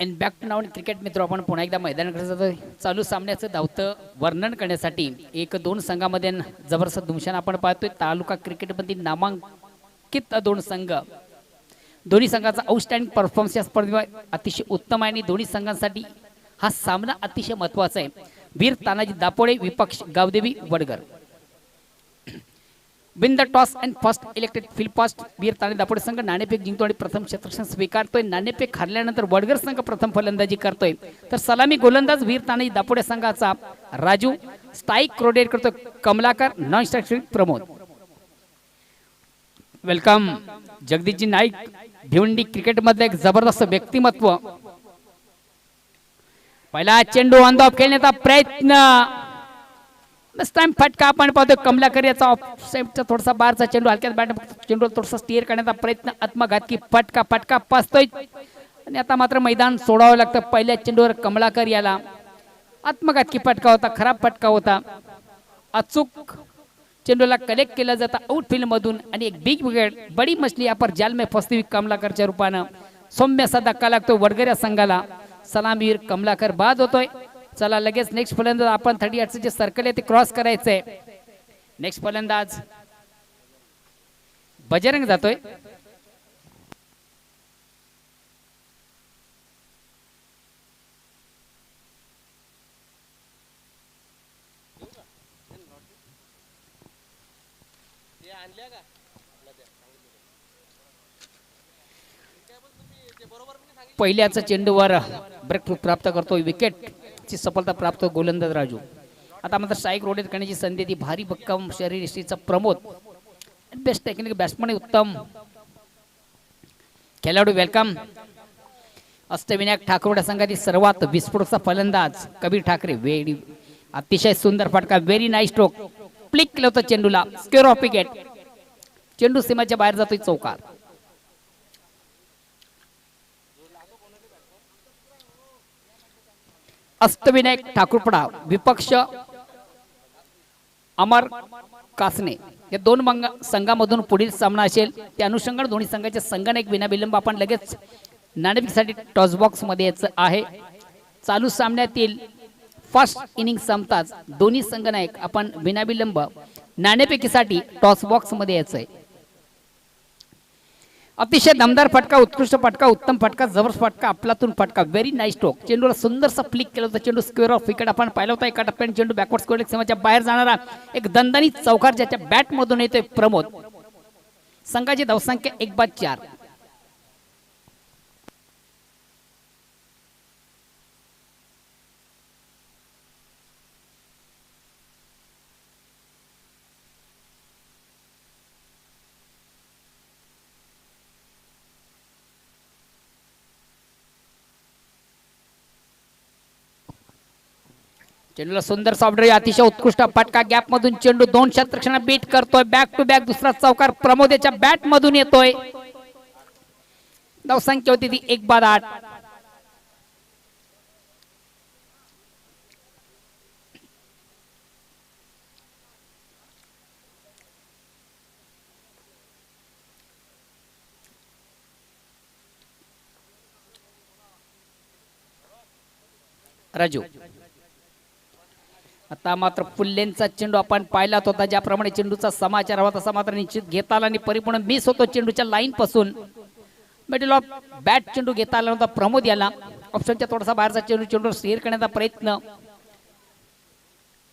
End back to now cricket मित्र आपण पुन्हा एकदा मैदानाकडे जातोय. चालू सामन्याचं धावतं वर्णन करण्यासाठी एक दोन संघामध्ये जबरदस्त धुमशान आपण पाहतोय. तालुका क्रिकेटमध्ये नामांकित दोन संघ, दोन्ही संघाचा आउटस्टँडिंग परफॉर्मन्स या स्पर्धेत अतिशय उत्तम आहे आणि दोन्ही संघांसाठी हा सामना अतिशय महत्त्वाचा आहे. वीर तानाजी दापोडे विपक्ष Gavdevi Vadgar. Win the toss and first elected field first. Veer Tanaji Dapode संघ नाणेफेक जिंकतो आणि प्रथम क्षेत्ररक्षण स्वीकारतोय. नाणेफेक हरल्यानंतर वडगर संघ प्रथम फलंदाजी करतोय. तर सलामी गोलंदाज वीर तानाजी दापोडे संघाचा राजू, स्ट्राइक रोटेट करतोय Kamalakar, non strike Pramod. Welcome Jagdishji Naik, Bhiwandi cricket मध्ये एक जबरदस्त व्यक्तिमत्व. पहिला चेंडू ऑन द ऑफ खेळण्याचा प्रयत्न, टाइम फटका आपण पाहतो. कमलाकर याचा ऑफ साइडचा थोडासा बारचा चेंडू, हलक्यात बॅट चेंडू थोडासा स्टीअर करण्याचा प्रयत्न, आत्मघातकी फटका पासतोय आणि आता मात्र मैदान सोडावं लागतं. पहिल्या चेंडूवर कमलाकर याला आत्मघातकी फटका होता, खराब फटका होता. अचूक चेंडूला कलेक्ट केला जाता आउटफील्ड मधून आणि एक बिग विकेट, बडी मछली या पर जाल में फसती हुई कमलाकरच्या रूपानं सौम्य असा धक्का लागतो वडगर या संघाला. सलामीवीर कमलाकर बाद होतोय. चला लगेच नेक्स्ट फलंदाज आपण 38 जे सर्कल आहे ते क्रॉस करायचंय. नेक्स्ट फलंदाज बजरंग जातोय. पहिल्याच चेंडूवर ब्रेक प्राप्त करतोय, विकेट ची सफलता प्राप्त गोलंदाज राजू. आता मात्र स्ट्राइक रोटेट करण्याची संधी ती भारी भक्कम शरीरयष्टीचा प्रमोद. बेस्ट टेक्निकल बॅट्समन उत्तम खेळाडू. वेलकम अष्टविनायक ठाकूरवाडा संघातील सर्वात विस्फोटकचा फलंदाज कबीर ठाकरे. वेरी अतिशय सुंदर फटका, व्हेरी नाईस स्ट्रोक, प्लिक केलं होतं चेंडूला, स्क्वेअर ऑफ विकेट. चेंडू सीमाच्या बाहेर जातोय चौकार. अष्टविनायक ठाकूरपडा विपक्ष अमर कासने या दोन संघामधून पुढील सामना असेल. त्या अनुषंगाने दोन्ही संघाच्या संघाने एक विनाविलंब आपण लगेच नाणेफेकीसाठी टॉस बॉक्स मध्ये यायचं आहे. चालू सामन्यातील फर्स्ट इनिंग संपताच दोन्ही संघनायक आपण विनाविलंब नाणेफेकीसाठी टॉस बॉक्स मध्ये यायचंय. अतिशय दमदार फटका, उत्कृष्ट फटका, उत्तम फटका, जबरदस्त फटका, आपलातून फटका, व्हेरी नाईस स्ट्रोक. चेंडूला सुंदरसा फ्लिक केलं होतं. चेंडू स्क्वेअर ऑफ विकेट आपण पाहिला होता. एका टप्प्याने चेंडू बॅकवर्ड स्क्वेअर सीमाच्या बाहेर जाणारा एक दणदणीत चौकार ज्याच्या बॅट मधून येतोय प्रमोद. संघाची धावसंख्या 1/4. चेंडूला सुंदर सॉफ्टवेअर, अतिशय उत्कृष्ट फटका, गॅप मधून चेंडू दोन क्षेत्ररक्षणा बीट करतोय. बॅक टू बॅक दुसरा चौकार प्रमोदेच्या बॅट मधून येतोय. धावसंख्या होती ती 1/8. राजू आता मात्र फुल्लेंचा चेंडू आपण पाहिलात होता. ज्याप्रमाणे चेंडूचा समाचार हवा तसा मात्र निश्चित घेता आला आणि परिपूर्ण मिस होतो चेंडूच्या लाईन पासून. मिडल ऑफ बॅट चेंडू घेता आला होता प्रमोद याला. ऑप्शनच्या थोडासा बाहेरचा चेंडू, चेंडू स्थिर करण्याचा प्रयत्न,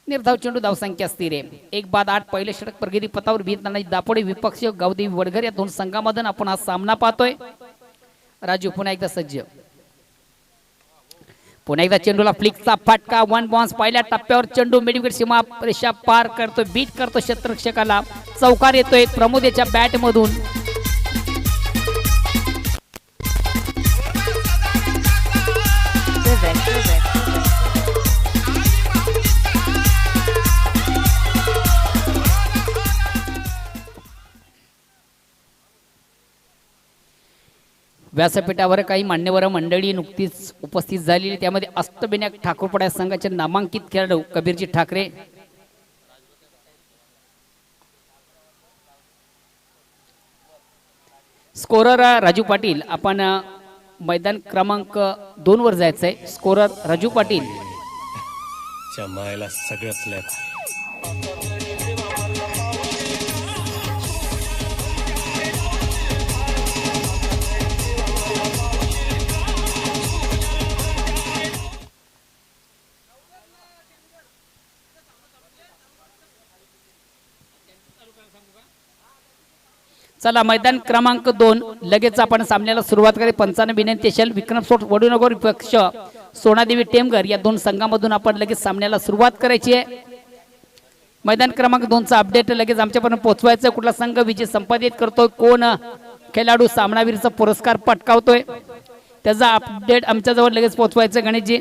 निर्धाव चेंडू, धावसंख्या स्थिर आहे 1/8. पहिले षटक प्रगती पथावर वीर तानाजी दापोडे विपक्ष गावदेवी वडगर या दोन संघांमधून आपण हा सामना पाहतोय. राजू पुन्हा एकदा सज्ज. पुन्हा एकदा चेंडूला फ्लिकचा फटका, वन बाउन्स. पहिल्या टप्प्यावर चेंडू मिडविकेट सीमा रेषा पार करतोय, बीट करतो क्षेत्ररक्षकाला, चौकार येतोय प्रमोद याच्या बॅट मधून. व्यासपीठावर काही मान्यवर मंडळी नुकतीच उपस्थित झालेली. त्यामध्ये अष्टविनायक ठाकूरपडा संघाचे नामांकित खेळाडू कबीरजी ठाकरे, स्कोरर राजू पाटील, आपण मैदान क्रमांक 2 वर जायचंय. स्कोरर राजू पाटील. जमायला सगळंच लय. चला मैदान क्रमांक 2 लगेच आपण सामन्याला सुरुवात करू. पंचांना विनंती असेल विक्रम सोट वडूनगर विपक्ष सोनादेवी टेमघर या दोन संघामधून आपण लगेच सामन्याला सुरुवात करायची आहे. मैदान क्रमांक 2 चा अपडेट लगेच आमच्यापर्यंत पोहोचवायचं. कुठला संघ विजय संपादित करतोय, कोण खेळाडू सामनावीरचा पुरस्कार पटकावतोय त्याचा अपडेट आमच्याजवळ लगेच पोहोचवायचं. गणेशजी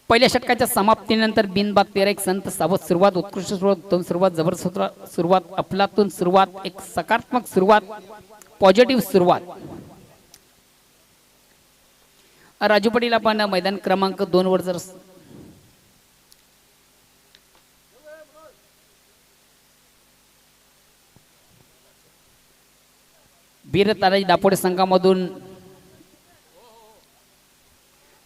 पहिल्या षटकाच्या समाप्तीनंतर बिनबाद 13 संत सावध सुरुवात, उत्कृष्ट सुरुवात, उत्तम सुरुवात, जबरदस्त सुरुवात, अफलातून सुरुवात, एक सकारात्मक सुरुवात, पॉझिटिव्ह सुरुवात. राजू पाटील आपण मैदान क्रमांक 2 वर जर वीर तानाजी दापोडे संघामधून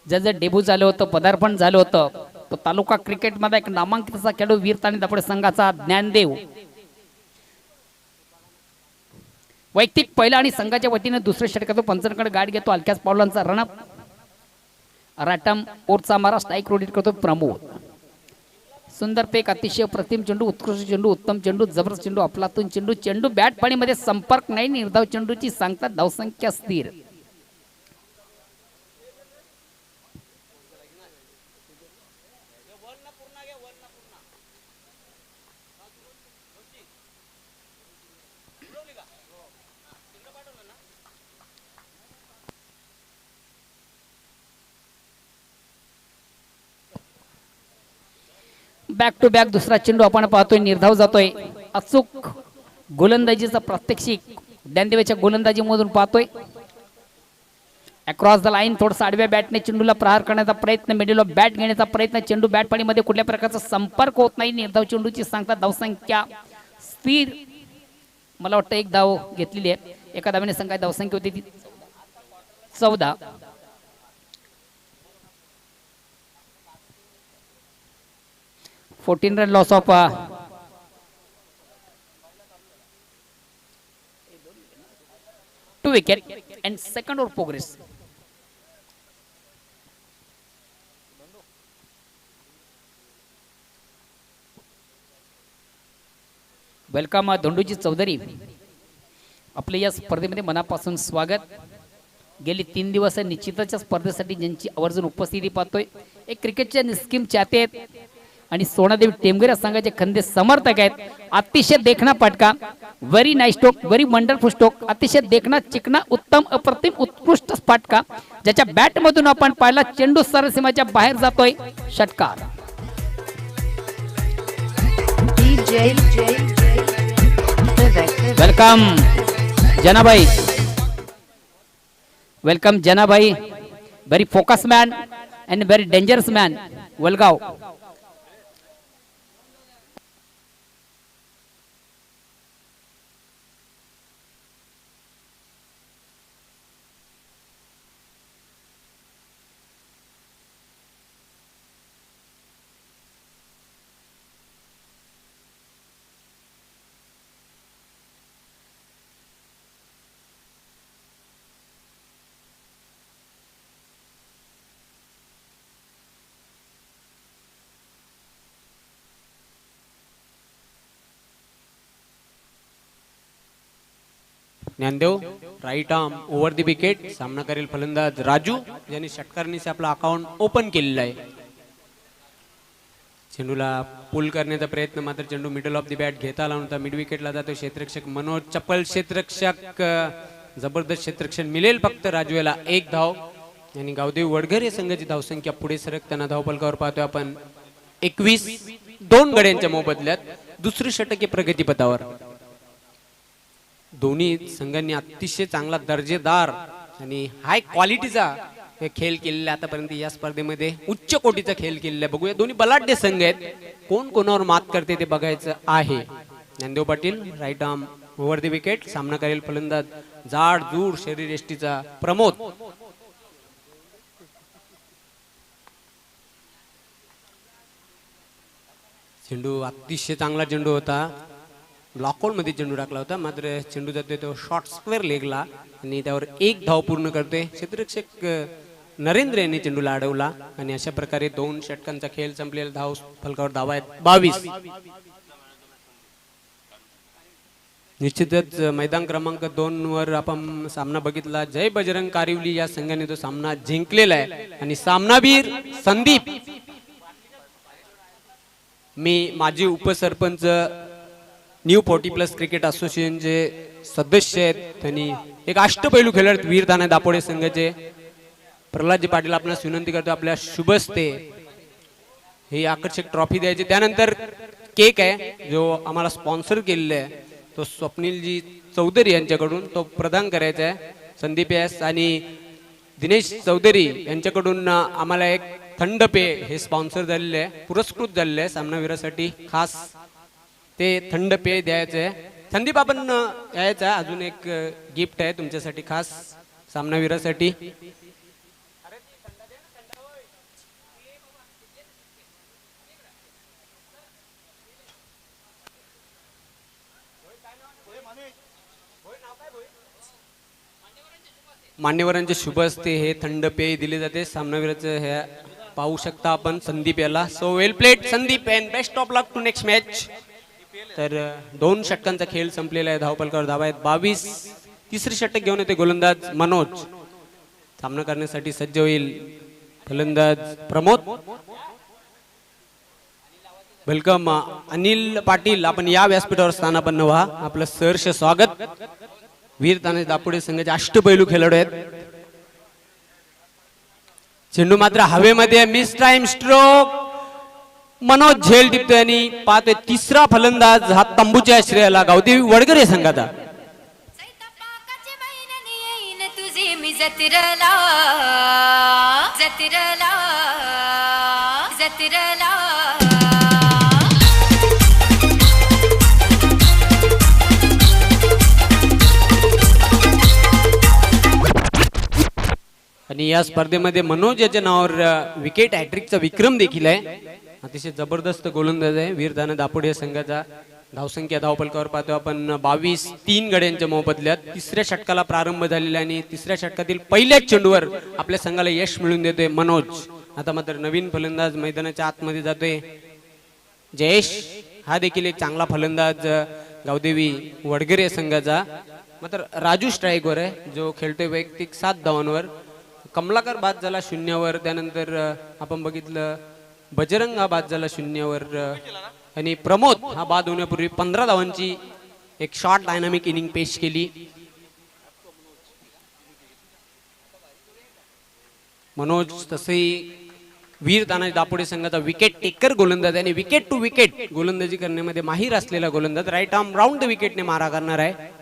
ज्याचं डेब्यू झालं होतं, पदार्पण झालं होतं, तो तालुका क्रिकेटमध्ये एक नामांकित असा खेळाडू वीर तानाजी दापोडे संघाचा ज्ञानदेव. वैयक्तिक पहिला आणि संघाच्या वतीने दुसऱ्या षटकात पंचांकडे गाठ घेतो. हलक्याच पावलांचा रणअप राटम ओरचा मारा स्ट्राईक रोटेट करतो प्रमोद. सुंदर पेक, अतिशय प्रतिम चेंडू, उत्कृष्ट चेंडू, उत्तम चेंडू, जबरदस्त चेंडू, अफलातून चेंडू, चेंडू बॅट पाणीमध्ये संपर्क नाही, निर्धाव चेंडूची सांगता धावसंख्या स्थिर. बॅक टू बॅक दुसरा चेंडू आपण पाहतोय, निर्धाव जातोय. अचूक गोलंदाजीचा प्रात्यक्षिक ज्ञानदेवाच्या गोलंदाजीमधून पाहतोय. अक्रॉस द लाईन थोडासा आडव्या बॅटने चेंडूला प्रहार करण्याचा प्रयत्न, मिडल ऑफ बॅट घेण्याचा प्रयत्न, चेंडू बॅट पाणीमध्ये कुठल्या प्रकारचा संपर्क होत नाही, निर्धाव चेंडूची सांगता धावसंख्या स्थिर. मला वाटतं एक धाव घेतलेली आहे. एका धावेने संघाची धावसंख्या होती ती 14. run loss of 2 wicket and second over progress. Welcome Dhonduji Chaudhari, आपले या स्पर्धेमध्ये मनापासून स्वागत. गेली 3 दिवस निश्चितच स्पर्धेसाठी ज्यांची आवर्जून उपस्थिती पाहतोय, एक क्रिकेटच्या निस्कीम चाहते आहेत आणि सोनादेवी टेमघर संघाचे खंदे समर्थक आहेत. अतिशय देखना पटका, very nice stroke, very wonderful stroke, अतिशय देखना चिकना, उत्तम अप्रतिम उत्कृष्ट फटका ज्याच्या बॅट मधून आपण पाहिला चेंडू सरसीमाच्या बाहेर जातोय. षटकार. Welcome Janabai, welcome Janabai, very focus man and very dangerous man, Valgaon. Dnyandev right arm over the wicket. सामना करेल फलंदाज राजू, ज्यांनी षटकारणीचे आपला अकाउंट ओपन केलेला आहे. चेंडूला पुल करण्याचा प्रयत्न, मात्र चेंडू मिडल ऑफ द बॅट घेता आला नव्हता. मिड विकेटला जातो क्षेत्ररक्षक मनोज चप्पल, क्षेत्ररक्षक जबरदस्त क्षेत्ररक्षण मिळेल फक्त राजूला. 1 धाव आणि गावदेवी वडघर या संघाची धावसंख्या पुढे सरकताना धावफलकावर पाहतोय आपण 21. 2 गड्यांच्या मोबदल्यात दुसरे षटक प्रगतीपथावर. दोन्ही संघांनी अतिशय चांगला दर्जेदार आणि हाय क्वालिटीचा हे खेळ केलेले आतापर्यंत या स्पर्धेमध्ये उच्च कोटीचा खेळ केलेला आहे. बघूया दोन्ही बलाढ्य संघ आहेत, कोण कोणावर मात करते ते बघायचं आहे. Dnyandev Patil right arm over the wicket, सामना करेल फलंदाज जाड जूड शरीर यष्टीचा प्रमोद. चेंडू अतिशय चांगला चेंडू होता, ब्लॉकआउट मध्ये चेंडू टाकला होता, मात्र चेंडू जातोय तो शॉर्ट स्क्वेअर लेगला आणि त्यावर एक धाव पूर्ण करते क्षेत्ररक्षक नरेंद्र यांनी चेंडूला अडवला आणि अशा प्रकारे 2 षटकांचा खेळ संपलेला. धाव फलकावर धावा आहेत 22. निश्चितच मैदान क्रमांक 2 वर आपण सामना बघितला. जय बजरंग कारिवली या संघाने तो सामना जिंकलेला आहे आणि सामनावीर संदीप, मी माजी उपसरपंच न्यू 40+ क्रिकेट असोसिएशनचे सदस्य आहेत आणि एक अष्टपैलू खेळाडू वीर ताना दापोडे संघाचे प्रल्हादजी पाटील आपल्याला विनंती करतो आपल्या शुभस्ते ही आकर्षक ट्रॉफी द्यायची. त्यानंतर केक आहे जो आम्हाला स्पॉन्सर केलेला आहे, तो स्वप्नीलजी चौधरी यांच्याकडून तो प्रदान करायचा आहे. संदीप एस आणि दिनेश चौधरी यांच्याकडून आम्हाला एक थंड पेय हे स्पॉन्सर झालेले आहे, पुरस्कृत झालेले आहे सामनावीरासाठी. खास ते थंड पेय द्यायचं आहे. संदीप आपण यायचं आहे, अजून एक गिफ्ट आहे तुमच्यासाठी खास सामनावीरासाठी. मान्यवरांचे शुभ असते हे थंड पेय दिले जाते सामनावीराचं. हे पाहू शकता आपण संदीप याला. So well played Sandeep and best of luck to next match. तर 2 षटकांचा खेळ संपलेला आहे. धावफलकावर धावा आहेत 22. तिसरे षटक घेऊन येते गोलंदाज मनोज. सामना करण्यासाठी सज्ज होईल फलंदाज प्रमोद. वेलकम अनिल पाटील, आपण या व्यासपीठावर स्थानापन्न व्हा. आपलं सहर्ष स्वागत. वीर तानाजी दापोडे संघाचे अष्टपैलू खेळाडू आहेत. चेंडू मात्र हवेमध्ये मिस टाइम स्ट्रोक. मनोज झेल टिपतोय आणि पाहतोय तिसरा फलंदाज हा तंबूच्या आश्रयाला गावदेवी वडगरे संघाचा. आणि या स्पर्धेमध्ये मनोज याच्या नावावर विकेट हॅट्रिकचा विक्रम देखील आहे. अतिशय जबरदस्त गोलंदाज आहे वीर ताना दापोडे संघाचा. धावसंख्या धावफलकावर पाहतो आपण 22. 3 गड्यांच्या मोबदल्यात तिसऱ्या षटकाला प्रारंभ झालेला आणि तिसऱ्या षटकातील पहिल्याच चेंडूवर आपल्या संघाला यश मिळवून देतोय मनोज. आता मात्र नवीन फलंदाज मैदानाच्या आतमध्ये जातोय जयेश. हा देखील एक चांगला फलंदाज गावदेवी वडगरे संघाचा. मात्र राजू स्ट्राईकवर आहे जो खेळतोय वैयक्तिक 7 धावांवर. कमलाकर बाद झाला 0वर. त्यानंतर आपण बघितलं बजरंग हा बाद झाला 0वर आणि प्रमोद हा बाद होण्यापूर्वी 15 धावांची एक शॉर्ट डायनामिक इनिंग पेश केली. मनोज तसंही वीर तानाजी दापोडे संघाचा विकेट टेकर गोलंदाज आहे आणि विकेट टू विकेट गोलंदाजी करण्यामध्ये माहीर असलेला गोलंदाज. राईट आर्म राऊंड द विकेटने मारा करणार आहे.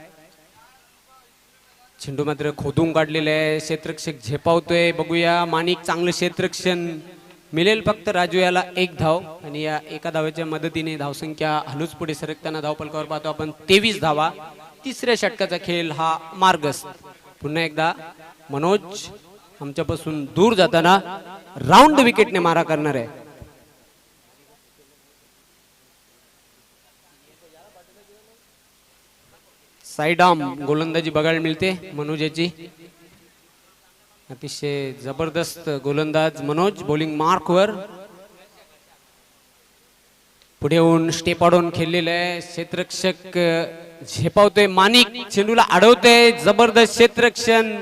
चेंडू मात्र खोदून काढलेला आहे. क्षेत्ररक्षक झेपावतोय. बघूया माणिक चांगलं क्षेत्ररक्षण मिळेल फक्त राजू याला 1 धाव आणि या एका धावेच्या मदतीने धावसंख्या हलूच पुढे सरकताना धावफलकावर पाहतो आपण 23 धावा. तिसऱ्या षटकाचा खेळ हा मार्गस्थ. पुन्हा एकदा मनोज आमच्यापासून दूर जाताना राऊंड विकेटने मारा करणार आहे. साइड आर्म गोलंदाजी बघायला मिळते मनोज याची. अतिशय जबरदस्त गोलंदाज मनोज. बॉलिंग मार्कवर पुढे येऊन स्टेप आडून खेळलेलं आहे. क्षेत्ररक्षक झेपावतोय. माणिक चेंडूला अडवतोय. जबरदस्त क्षेत्ररक्षण.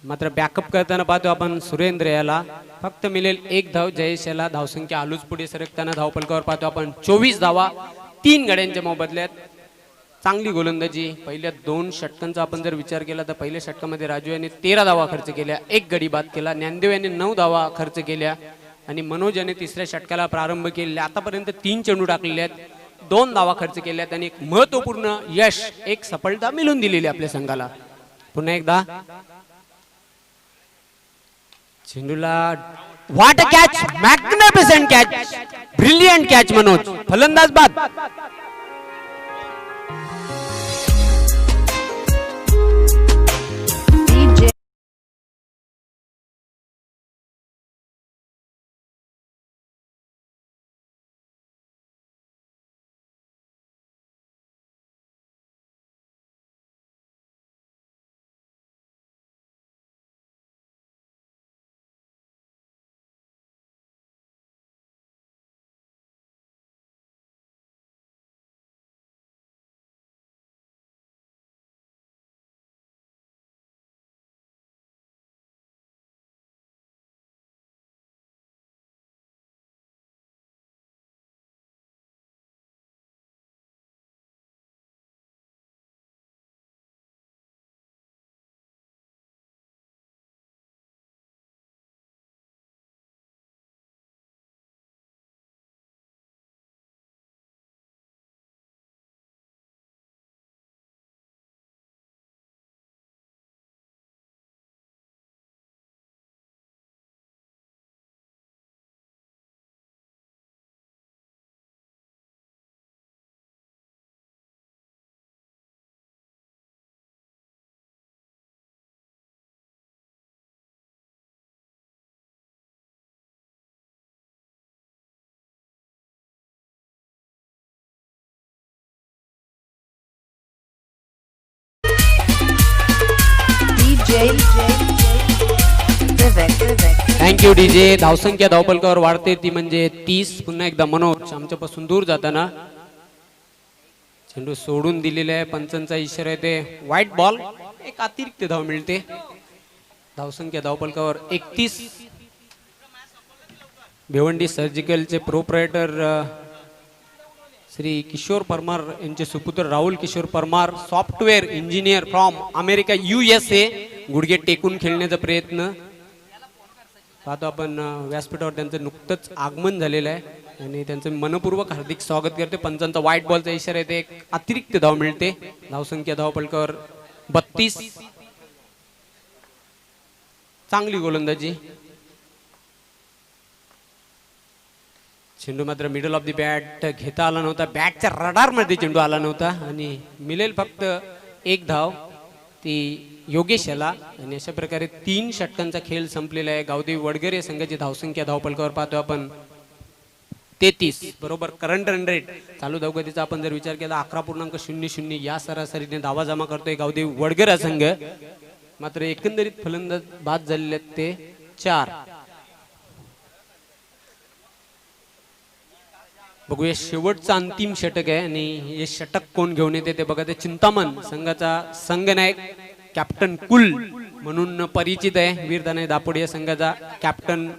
मात्र बॅकअप करताना पाहतो आपण सुरेंद्र याला. फक्त मिळेल 1 धाव. जयेश याला. धावसंख्या हलूच पुढे सरकताना धावफलकावर पाहतो आपण 24 धावा 3 गड्यांच्या मोबदल्यात. चांगली गोलंदाजी. पहिल्या 2 षटकांचा आपण जर विचार केला तर पहिल्या षटकामध्ये राजू यांनी 13 धावा खर्च केल्या, 1 गडी बाद केला. ज्ञानदेव यांनी 9 धावा खर्च केल्या आणि मनोज याने तिसऱ्या षटकाला प्रारंभ केलेला. आतापर्यंत 3 चेंडू टाकलेले आहेत, 2 धावा खर्च केल्यात आणि एक महत्वपूर्ण यश, एक सफलता मिळवून दिलेली आपल्या संघाला. पुन्हा एकदा चेंडूला what a catch, magnificent catch, brilliant catch Manoj, फलंदाज बाद. DJ thank you DJ. धावसंख्या धावपलकावर वाढते ती म्हणजे 30. पुन्हा एकदा मनोज आमच्यापासून दूर जाताना चेंडू सोडून दिलेला आहे. पंचांचा इशारा येते व्हाईट बॉल. एक अतिरिक्त धाव मिळते. धावसंख्या धावपलकावर 31. भिवंडी सर्जिकलचे प्रोप्रायटर श्री किशोर परमार यांचे सुपुत्र Rahul Kishor Parmar, software engineer from America USA, गुडघे टेकून खेळण्याचा प्रयत्न पाहतो आपण. व्यासपीठावर त्यांचं नुकतंच आगमन झालेलं आहे आणि त्यांचं मनपूर्वक हार्दिक स्वागत करते. पंचांचा व्हाईट बॉलचा इशारा येते. एक अतिरिक्त धाव मिळते. धावसंख्या धावपलकावर 32. चांगली गोलंदाजी. चेंडू मात्र मिडल ऑफ द बॅट घेता आला नव्हता. बॅटच्या रडार मध्ये चेंडू आला नव्हता आणि मिळेल फक्त एक धाव ती योगेश याला. आणि अशा प्रकारे 3 षटकांचा खेळ संपलेला आहे. गावदेवी वडगरे संघाची धावसंख्या धावपलकावर पाहतो आपण 33. बरोबर करंट रन रेट चालू धावगतीचा आपण जर विचार केला 11.00 या सरासरीने धावा जमा करतोय गावदेवी वडगरा संघ. मात्र एकंदरीत फलंदाज बाद झालेले आहेत ते 4. बघूया शेवटचा अंतिम षटक आहे आणि हे षटक कोण घेऊन येते ते बघा. ते चिंतामण संघाचा संघनायक कॅप्टन कुल म्हणून परिचित आहे. वीरदाने दापोडी या संघाचा कॅप्टन.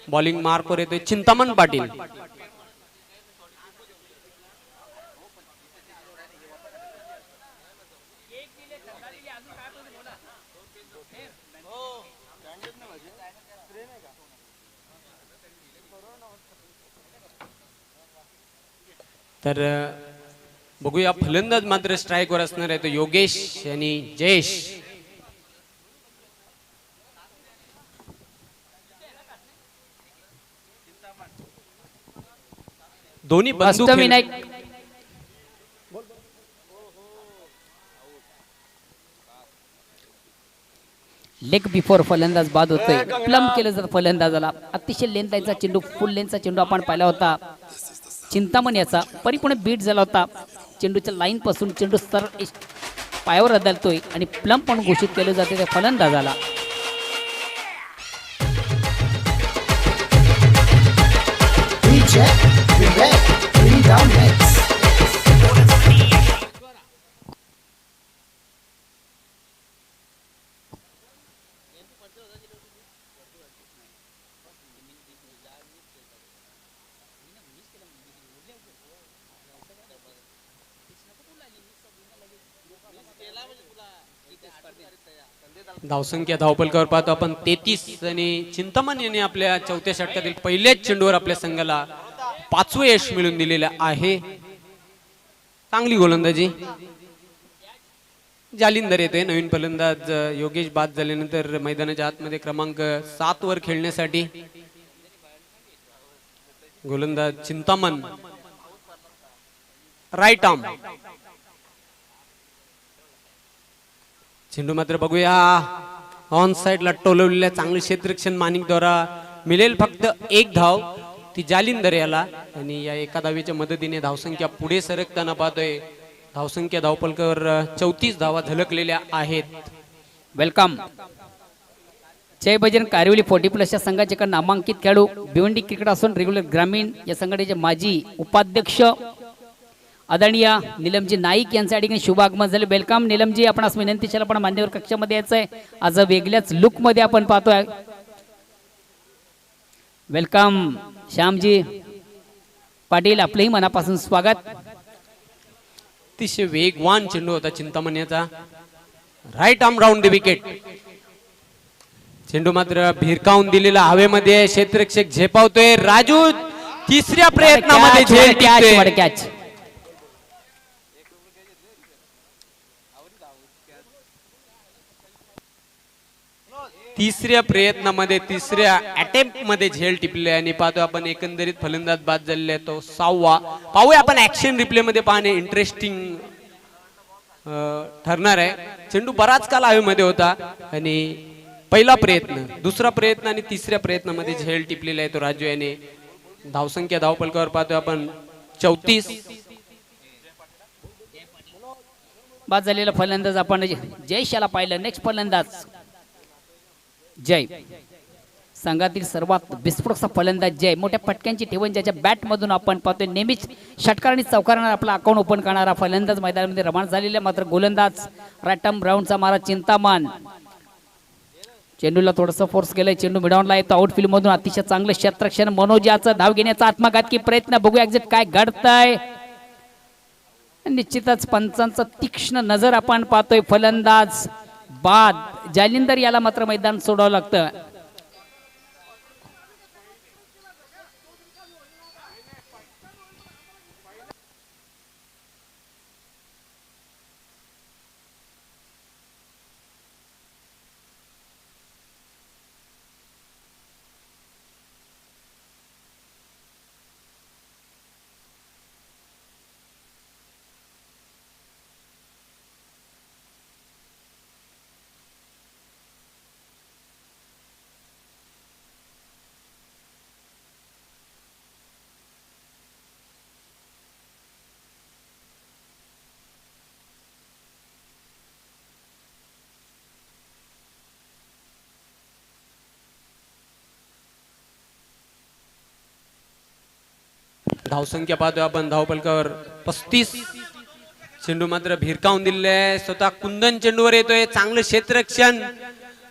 बॉलिंग मार्कवर येतोय चिंतामण पाटील. तर बघूया फलंदाज मात्र स्ट्राईकवर असणार आहे तो योगेश आणि जयेश. दोन्ही बंदूक अष्टविनायक लेग बिफोर फलंदाज बाद होतोय. प्लम केलं जातं फलंदाजाला. अतिशय लेंथ लाईनचा चेंडू, फुल लेंथचा चेंडू आपण पाहिला होता. चिंतामण याचा परिपूर्ण बीट झाला होता. चेंडूच्या लाईन पासून चेंडू सर पायावर बदलतोय आणि प्लम पण घोषित केलं जाते त्या फलंदाजाला. धावसंख्या धावपलकावर पाहतो आपण 33 आणि चिंतामण यांनी आपल्या चौथ्या षटकातील पहिल्याच चेंडूवर आपल्या संघाला 5वे यश मिळवून दिलेलं आहे. चांगली गोलंदाजी. जालिंदर येतोय नवीन फलंदाज योगेश बाद झाल्यानंतर मैदानाच्या आतमध्ये क्रमांक 7 वर खेळण्यासाठी गोलंदाज चिंतामण राईट आर्म चेंडू मात्र बघूया ऑन साइडला टोलवलेल्या चांगले क्षेत्ररक्षण माणिकद्वारा मिळेल फक्त एक धाव ती जालिंदर याला आणि या एका धावेच्या मदतीने धावसंख्या पुढे सरकताना पाहतोय धावसंख्या धावपलकावर 34 धावा झलकलेल्या आहेत. वेलकम जय बजरंग कारिवली 40+ या संघाचे एक नामांकित खेळाडू भिवंडी क्रिकेट असोन रेग्युलर ग्रामीण या संघटनेचे माजी उपाध्यक्ष आदरणीय नीलमजी नाईक यांच्या ठिकाणी शुभ आगमन झाले. वेलकम नीलमजी, आपण असं विनंती केलं पण मान्यवर कक्षामध्ये यायचंय. आज वेगळ्याच लुक मध्ये आपण पाहतोय. वेलकम श्यामजी पाटील, आपलंही मनापासून स्वागत. अतिशय वेगवान चेंडू होता चिंतामण याचा. Right arm round the wicket. चेंडू मात्र भिरकावून दिलेला हवेमध्ये क्षेत्ररक्षक झेपावतोय. राजू तिसऱ्या प्रयत्नामध्ये झेल टिकतोय. कॅच तिसऱ्या प्रयत्नामध्ये तिसऱ्या अटेम्प्ट मध्ये झेल टिपले आणि पाहतो आपण एकंदरीत फलंदाज बाद झालेला आहे तो 6वा. पाहूया आपण ऍक्शन रिप्ले मध्ये पाहणे इंटरेस्टिंग ठरणार आहे. चेंडू बराच काल हवेमध्ये होता आणि पहिला प्रयत्न दुसरा प्रयत्न आणि तिसऱ्या प्रयत्नामध्ये झेल टिपलेला आहे तो राजू याने. धावसंख्या धावपलकावर पाहतो आपण 34. बाद झालेला फलंदाज आपण जयश याला पाहिलं. नेक्स्ट फलंदाज जय, संघातील सर्वात विस्फोटक फलंदाज जय. मोठ्या फटक्यांची ठेवून ज्याच्या बॅट मधून आपण पाहतोय नेहमीच षटकार आणि चौकारांना आपला अकाउंट ओपन करणारा फलंदाज मैदानामध्ये रवाना झालेला. मात्र गोलंदाज राटम राऊंडचा मारा चिंतामण. चेंडूला थोडंसं फोर्स केलंय. चेंडू मिडॉनला येतो आउटफील्ड मधून. अतिशय चांगलं क्षेत्ररक्षण मनोज याचा धाव घेण्याचा आत्मघातकी प्रयत्न. बघूया एक्झॅक्ट काय घडतंय. निश्चितच पंचांचा तीक्ष्ण नजर आपण पाहतोय. फलंदाज बाद. जालिंदर याला मात्र मैदान सोडावं लागतं. धावसंख्या पाहतोय आपण धावपलकावर 35. चेंडू मात्र भिरकावून दिलेला आहे. स्वतः कुंदन चेंडूवर येतोय. चांगलं क्षेत्ररक्षण.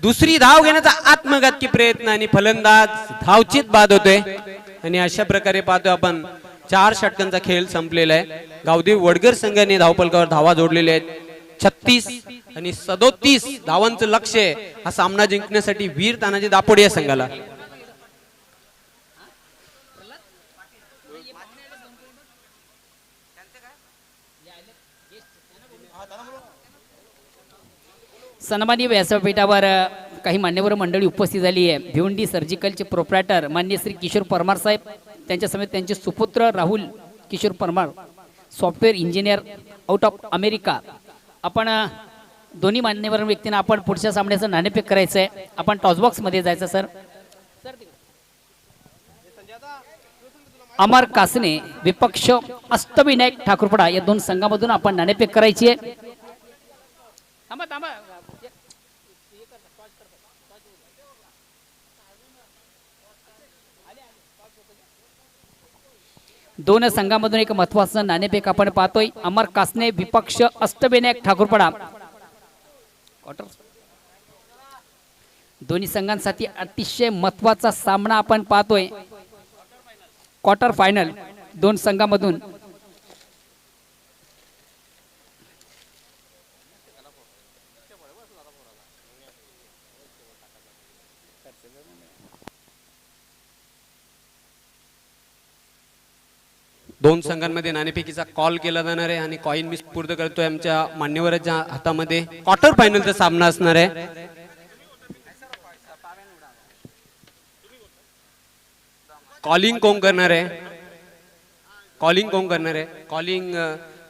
दुसरी धाव घेण्याचा आत्मघातकी प्रयत्न आणि फलंदाज धावचीत बाद होतोय. आणि अशा प्रकारे पाहतोय आपण 4 षटकांचा खेळ संपलेला आहे. गावदेव वडगर संघाने धावपलकावर धावा जोडलेल्या आहेत 36 आणि 37 धावांचं लक्ष आहे हा सामना जिंकण्यासाठी वीर तानाजी दापोडे या संघाला. सन्माननीय व्यासपीठावर काही मान्यवर मंडळी उपस्थित झाली आहे. भिवंडी सर्जिकलचे प्रोप्रायटर माननीय श्री किशोर परमार साहेब, त्यांच्या समेत त्यांचे सुपुत्र Rahul Kishor Parmar, software engineer out of America. आपण दोन्ही मान्यवर व्यक्तींना आपण पुढच्या सामन्याचं नाणेफेक करायचं आहे. आपण टॉसबॉक्स मध्ये जायचं सर. अमर कासने विपक्ष अष्टविनायक ठाकूरपडा या दोन संघामधून आपण नाणेफेक करायची आहे. थांबा थांबा. दोन संघामधून एक महत्वाचं नाणेफेक आपण पाहतोय. अमर कासने विपक्ष अष्टविनायक ठाकूरपडा. दोन्ही संघांसाठी अतिशय महत्वाचा सामना आपण पाहतोय. क्वार्टर फायनल दोन संघामधून. दोन संघांमध्ये नाणेफेकीचा कॉल केला जाणार आहे आणि कॉइन मी स्फूर्त करतोय आमच्या मान्यवरांच्या हातामध्ये क्वार्टर फायनलचा सामना असणार आहे. कॉलिंग कोण करणार आहे? कॉलिंग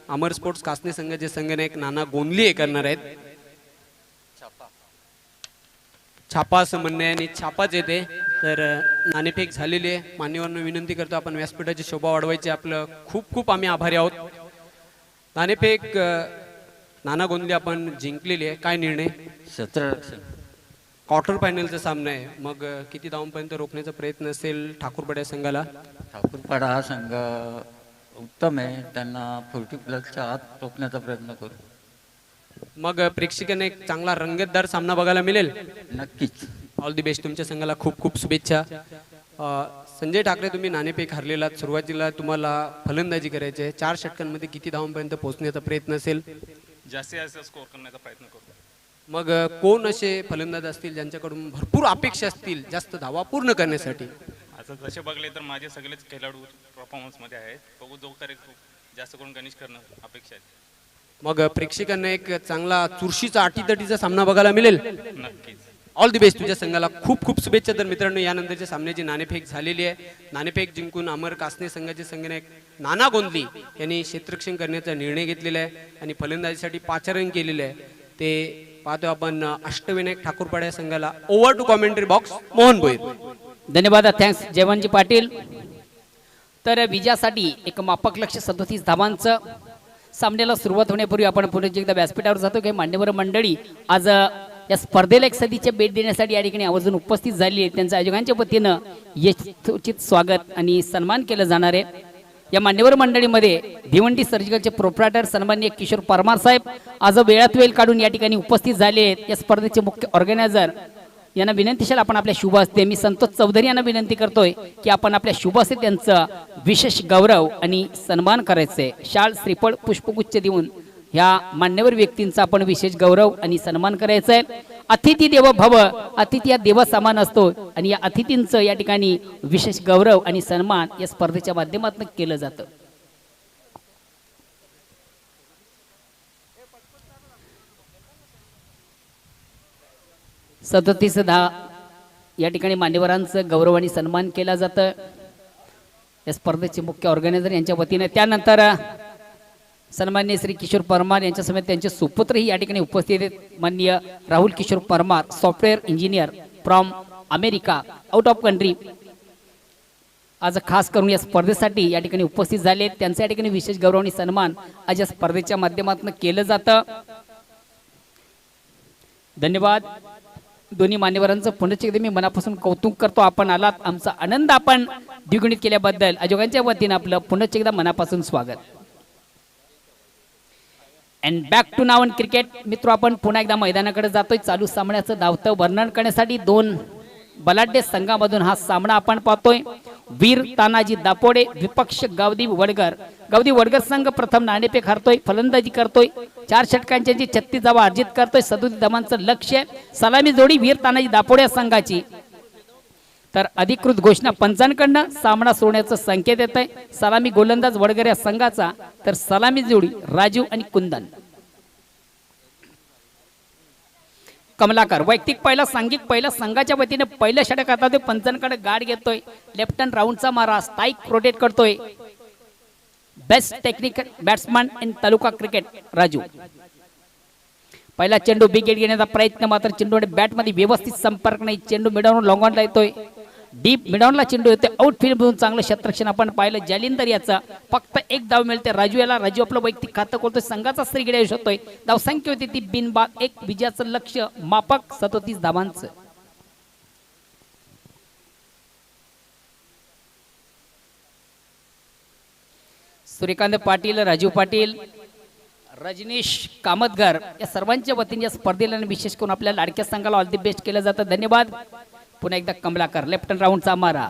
अमर स्पोर्ट्स कासने संघाचे संघनायक नाना गोंदली हे करणार आहेत. छापा असं म्हणणं आहे आणि छापाच येते. तर नाणेफेक झालेली आहे. मान्यवरांना विनंती करतो आपण व्यासपीठाची शोभा वाढवायची. आपलं खूप खूप आम्ही आभारी आहोत. नाणेफेक नाना गोंदली आपण जिंकलेली आहे. काय निर्णय? 17 रक्षण. क्वार्टर फायनलचा सामना आहे. मग किती धावांपर्यंत रोखण्याचा प्रयत्न असेल ठाकूरपाड्या संघाला? ठाकूरपाडा हा संघ उत्तम आहे, त्यांना 40+ आत रोखण्याचा प्रयत्न करू. मग प्रेक्षकांना एक चांगला रंगतदार सामना बघायला मिळेल. नक्कीच. All the best. तुमच्या संघाला खूप खूप शुभेच्छा. संजय ठाकरे, तुम्ही नाणेफेक हरलेला. सुरुवातीला तुम्हाला फलंदाजी करायची आहे. 4 षटकांमध्ये किती धावांपर्यंत पोहोचण्याचा प्रयत्न असेल? जास्तीत जास्त स्कोर करण्याचा प्रयत्न करू. मग कोण असे फलंदाज असतील ज्यांच्याकडून भरपूर अपेक्षा असतील जास्त धावा पूर्ण करण्यासाठी? आता जसे बघले तर माझे सगळेच खेळाडू परफॉर्मन्समध्ये आहेत. बघू जो तरी जास्त करून गणेश करणं अपेक्षा आहे. मग प्रेक्षकांना एक चांगला चुरशीचा अटीतटीचा सामना बघायला मिळेल. नक्कीच. All the best. तुझ्या संघाला खूप खूप शुभेच्छा. तर मित्रांनो, यानंतरच्या सामन्याची नाणेफेक झालेली आहे. नाणेफेक जिंकून अमर कासने संघाचे संघनायक नाना गोंदली यांनी क्षेत्ररक्षण करण्याचा निर्णय घेतलेला आहे आणि फलंदाजीसाठी पाचारण केलेले आहे. ते पाहतो आपण अष्टविनायक ठाकूरपाड्या संघाला. Over to commentary box Mohan Bhoir. धन्यवाद. थँक्स जयवंतजी पाटील. तर विजयासाठी एक मापक लक्ष 37 धावांचं. सामन्याला सुरुवात होण्यापूर्वी आपण पुन्हा एकदा व्यासपीठावर जातो की मान्यवर मंडळी आज या स्पर्धेला एक सदिच्छा भेट देण्यासाठी या ठिकाणी आवर्जून उपस्थित झाली आहे. त्यांच्या आयोजकांच्या वतीनं यथोचित स्वागत आणि सन्मान केलं जाणार आहे. या मान्यवर मंडळीमध्ये भिवंडी सर्जिकलचे प्रोप्रायटर सन्माननीय किशोर परमार साहेब आज वेळात वेळ काढून या ठिकाणी उपस्थित झाले आहेत. या स्पर्धेचे मुख्य ऑर्गनायझर यांना विनंतीशाल आपण आपल्या शुभ हस्ते, मी संतोष चौधरी यांना विनंती करतोय की आपण आपल्या शुभ हस्ते त्यांचा विशेष गौरव आणि सन्मान करायचे. शाल श्रीफळ पुष्पगुच्छ देऊन ह्या मान्यवर व्यक्तींचा आपण विशेष गौरव आणि सन्मान करायचा आहे. अतिथी देव भव, अतिथी या देवा समान असतो आणि या अतिथींचं या ठिकाणी विशेष गौरव आणि सन्मान या स्पर्धेच्या माध्यमातून केलं जातं. सदतीस या ठिकाणी मान्यवरांचं गौरव आणि सन्मान केला जातं या स्पर्धेचे मुख्य ऑर्गनायझर यांच्या वतीने. त्यानंतर सन्माननीय श्री किशोर परमार यांच्या समेत त्यांचे सुपुत्रही या ठिकाणी उपस्थित आहेत. माननीय Rahul Kishor Parmar, software engineer from America, out of country, आज खास करून या स्पर्धेसाठी या ठिकाणी उपस्थित झाले. त्यांच्या या ठिकाणी विशेष गौरव आणि सन्मान आज या स्पर्धेच्या माध्यमातून केलं जातं. धन्यवाद. दोन्ही मान्यवरांचं पुन्हा एकदा मी मनापासून कौतुक करतो. आपण आलात, आमचा आनंद आपण द्विगुणित केल्याबद्दल आयोजकांच्या वतीनं आपलं पुन्हा एकदा मनापासून स्वागत. And back to now on cricket. मित्र, आपण पुन्हा एकदा मैदानाकडे जातोय. चालू सामन्याचं धावतं वर्णन करण्यासाठी 2 बलाढ्य संघामधून हा सामना आपण पाहतोय. वीर तानाजी दापोडे विपक्ष गावदी वडगर. गावदी वडगर संघ प्रथम नाणेफेक हरतोय, फलंदाजी करतोय. 4 षटकांची 36 धावा अर्जित करतोय. 37 धावांचं लक्ष्य. सलामी जोडी वीर तानाजी दापोडे संघाची. तर अधिकृत घोषणा पंचांकडनं सामना सोडण्याचं संकेत येत आहे. सलामी गोलंदाज वडगर या संघाचा, तर सलामी जोडी राजू आणि कुंदन. कमलाकर वैयक्तिक पहिला, सांघिक पहिला संघाच्या वतीने पहिल्या षटकात ते पंचांकडे गाड घेतोय. लेफ्ट हँड राऊंडचा मारा, स्ट्राईक रोटेट करतोय. Best technical batsman in taluka cricket Raju. पहिला चेंडू विकेट घेण्याचा प्रयत्न, मात्र चेंडूने बॅटमध्ये व्यवस्थित संपर्क नाही. चेंडू मिडॉन लॉंग ऑनला येतोय. डीप मिडॉनला चेंडू येतोय. आउटफील्ड मधून चांगलं क्षेत्ररक्षण आपण पाहिलं. जालिंदर याचा फक्त 1 धाव मिळते राजू याला. राजू आपलं वैयक्तिक खातं करतोय. संघाचा श्रीगड येऊ शकतोय. धावसंख्या होती ती बिनबाद 1. विजयाचं लक्ष्य मापक 37 धावांचं. सूर्यकांत पाटील, राजू पाटील, रजनीश कामतगर या सर्वांच्या वतीने या स्पर्धेला विशेष करून आपल्या लाडक्या संघाला ऑल दी बेस्ट केलं जातं. धन्यवाद. पुन्हा एकदा कमलाकर लेफ्ट हँड राऊंडचा मारा.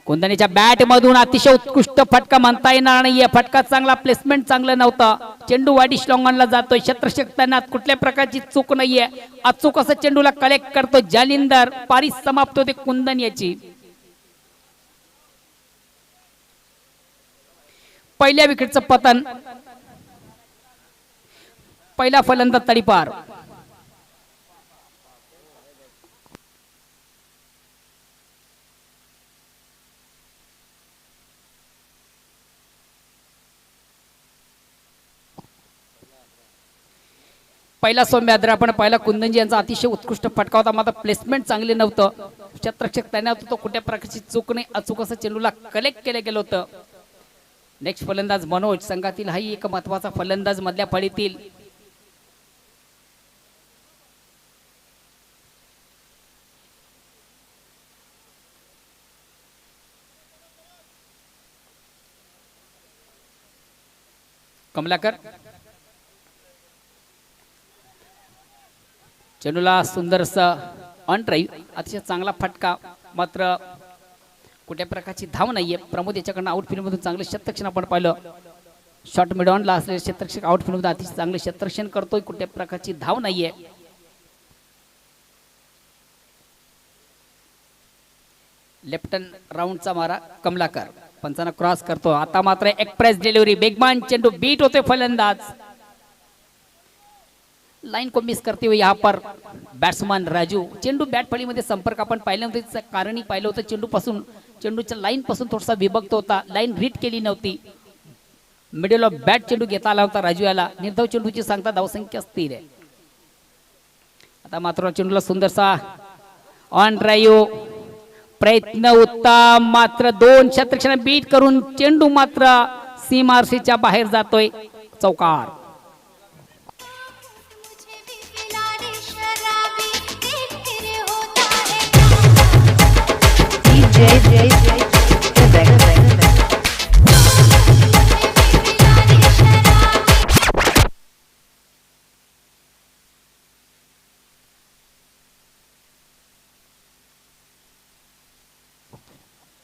कुंदनीच्या बॅट मधून अतिशय उत्कृष्ट फटका म्हणता येणार नाहीये. फटका चांगला, प्लेसमेंट चांगलं नव्हतं. चेंडू वाडिश लॉंगॉनला जातोय. क्षेत्ररक्षकांना कुठल्या प्रकारची चूक नाहीये. अचूक असं चेंडूला कलेक्ट करतो जालिंदर. पारी समाप्त होते कुंदन याची. पहिल्या विकेटचं पतन. पहिला फलंदाज तडीपार. पहिला सौम्य आदर आपण पाहिला कुंदनजी यांचा अतिशय उत्कृष्ट फटका होता, मात्र प्लेसमेंट चांगले नव्हतं. क्षेत्ररक्षक त्याने तो कुठल्या प्रकारची चूक नाही, अचूक असं चेंडूला कलेक्ट केलं गेलं होतं. नेक्स्ट फलंदाज मनोज, संघातील हाही एक महत्वाचा फलंदाज मधल्या फळीतील. कमलाकर चेंडूला सुंदरसा ऑन ड्राईव्ह, अतिशय चांगला फटका, मात्र कुठल्या प्रकारची धाव नाहीये. प्रमोद याच्याकडनं आउटफील्ड मधून चांगलं क्षेत्ररक्षण आपण पाहिलं. शॉर्ट मिड ऑनला असलेले क्षेत्ररक्षक आउटफील्ड मध्ये अतिशय चांगलं क्षेत्ररक्षण करतोय, कुठल्या प्रकारची धाव नाहीये. लेफ्ट राऊंडचा मारा कमलाकर, पंचांना क्रॉस करतो. आता मात्र एक्सप्रेस डिलिव्हरी, बेगमान चेंडू बीट होते फलंदाज. लाइन को मिस करते हुए यहाँ पर बॅट्समन राजू. चेंडू बॅट फळीमध्ये संपर्क आपण पाहिलं नव्हतं, कारणही पाहिलं होतं. चेंडू पासून चेंडूच्या लाईन पासून थोडासा विभक्त होता, लाईन रीड केली नव्हती. मिडल ऑफ बॅट चेंडू घेता आला होता राजू याला. निर्धाव चेंडूची सांगता धावसंख्या स्थिर आहे. आता मात्र चेंडूला सुंदरसा ऑन ड्राईव्ह, प्रयत्न उत्तम, मात्र दोन क्षेत्ररक्षण बीट करून चेंडू मात्र सीमारेषेच्या बाहेर जातोय. चौकार.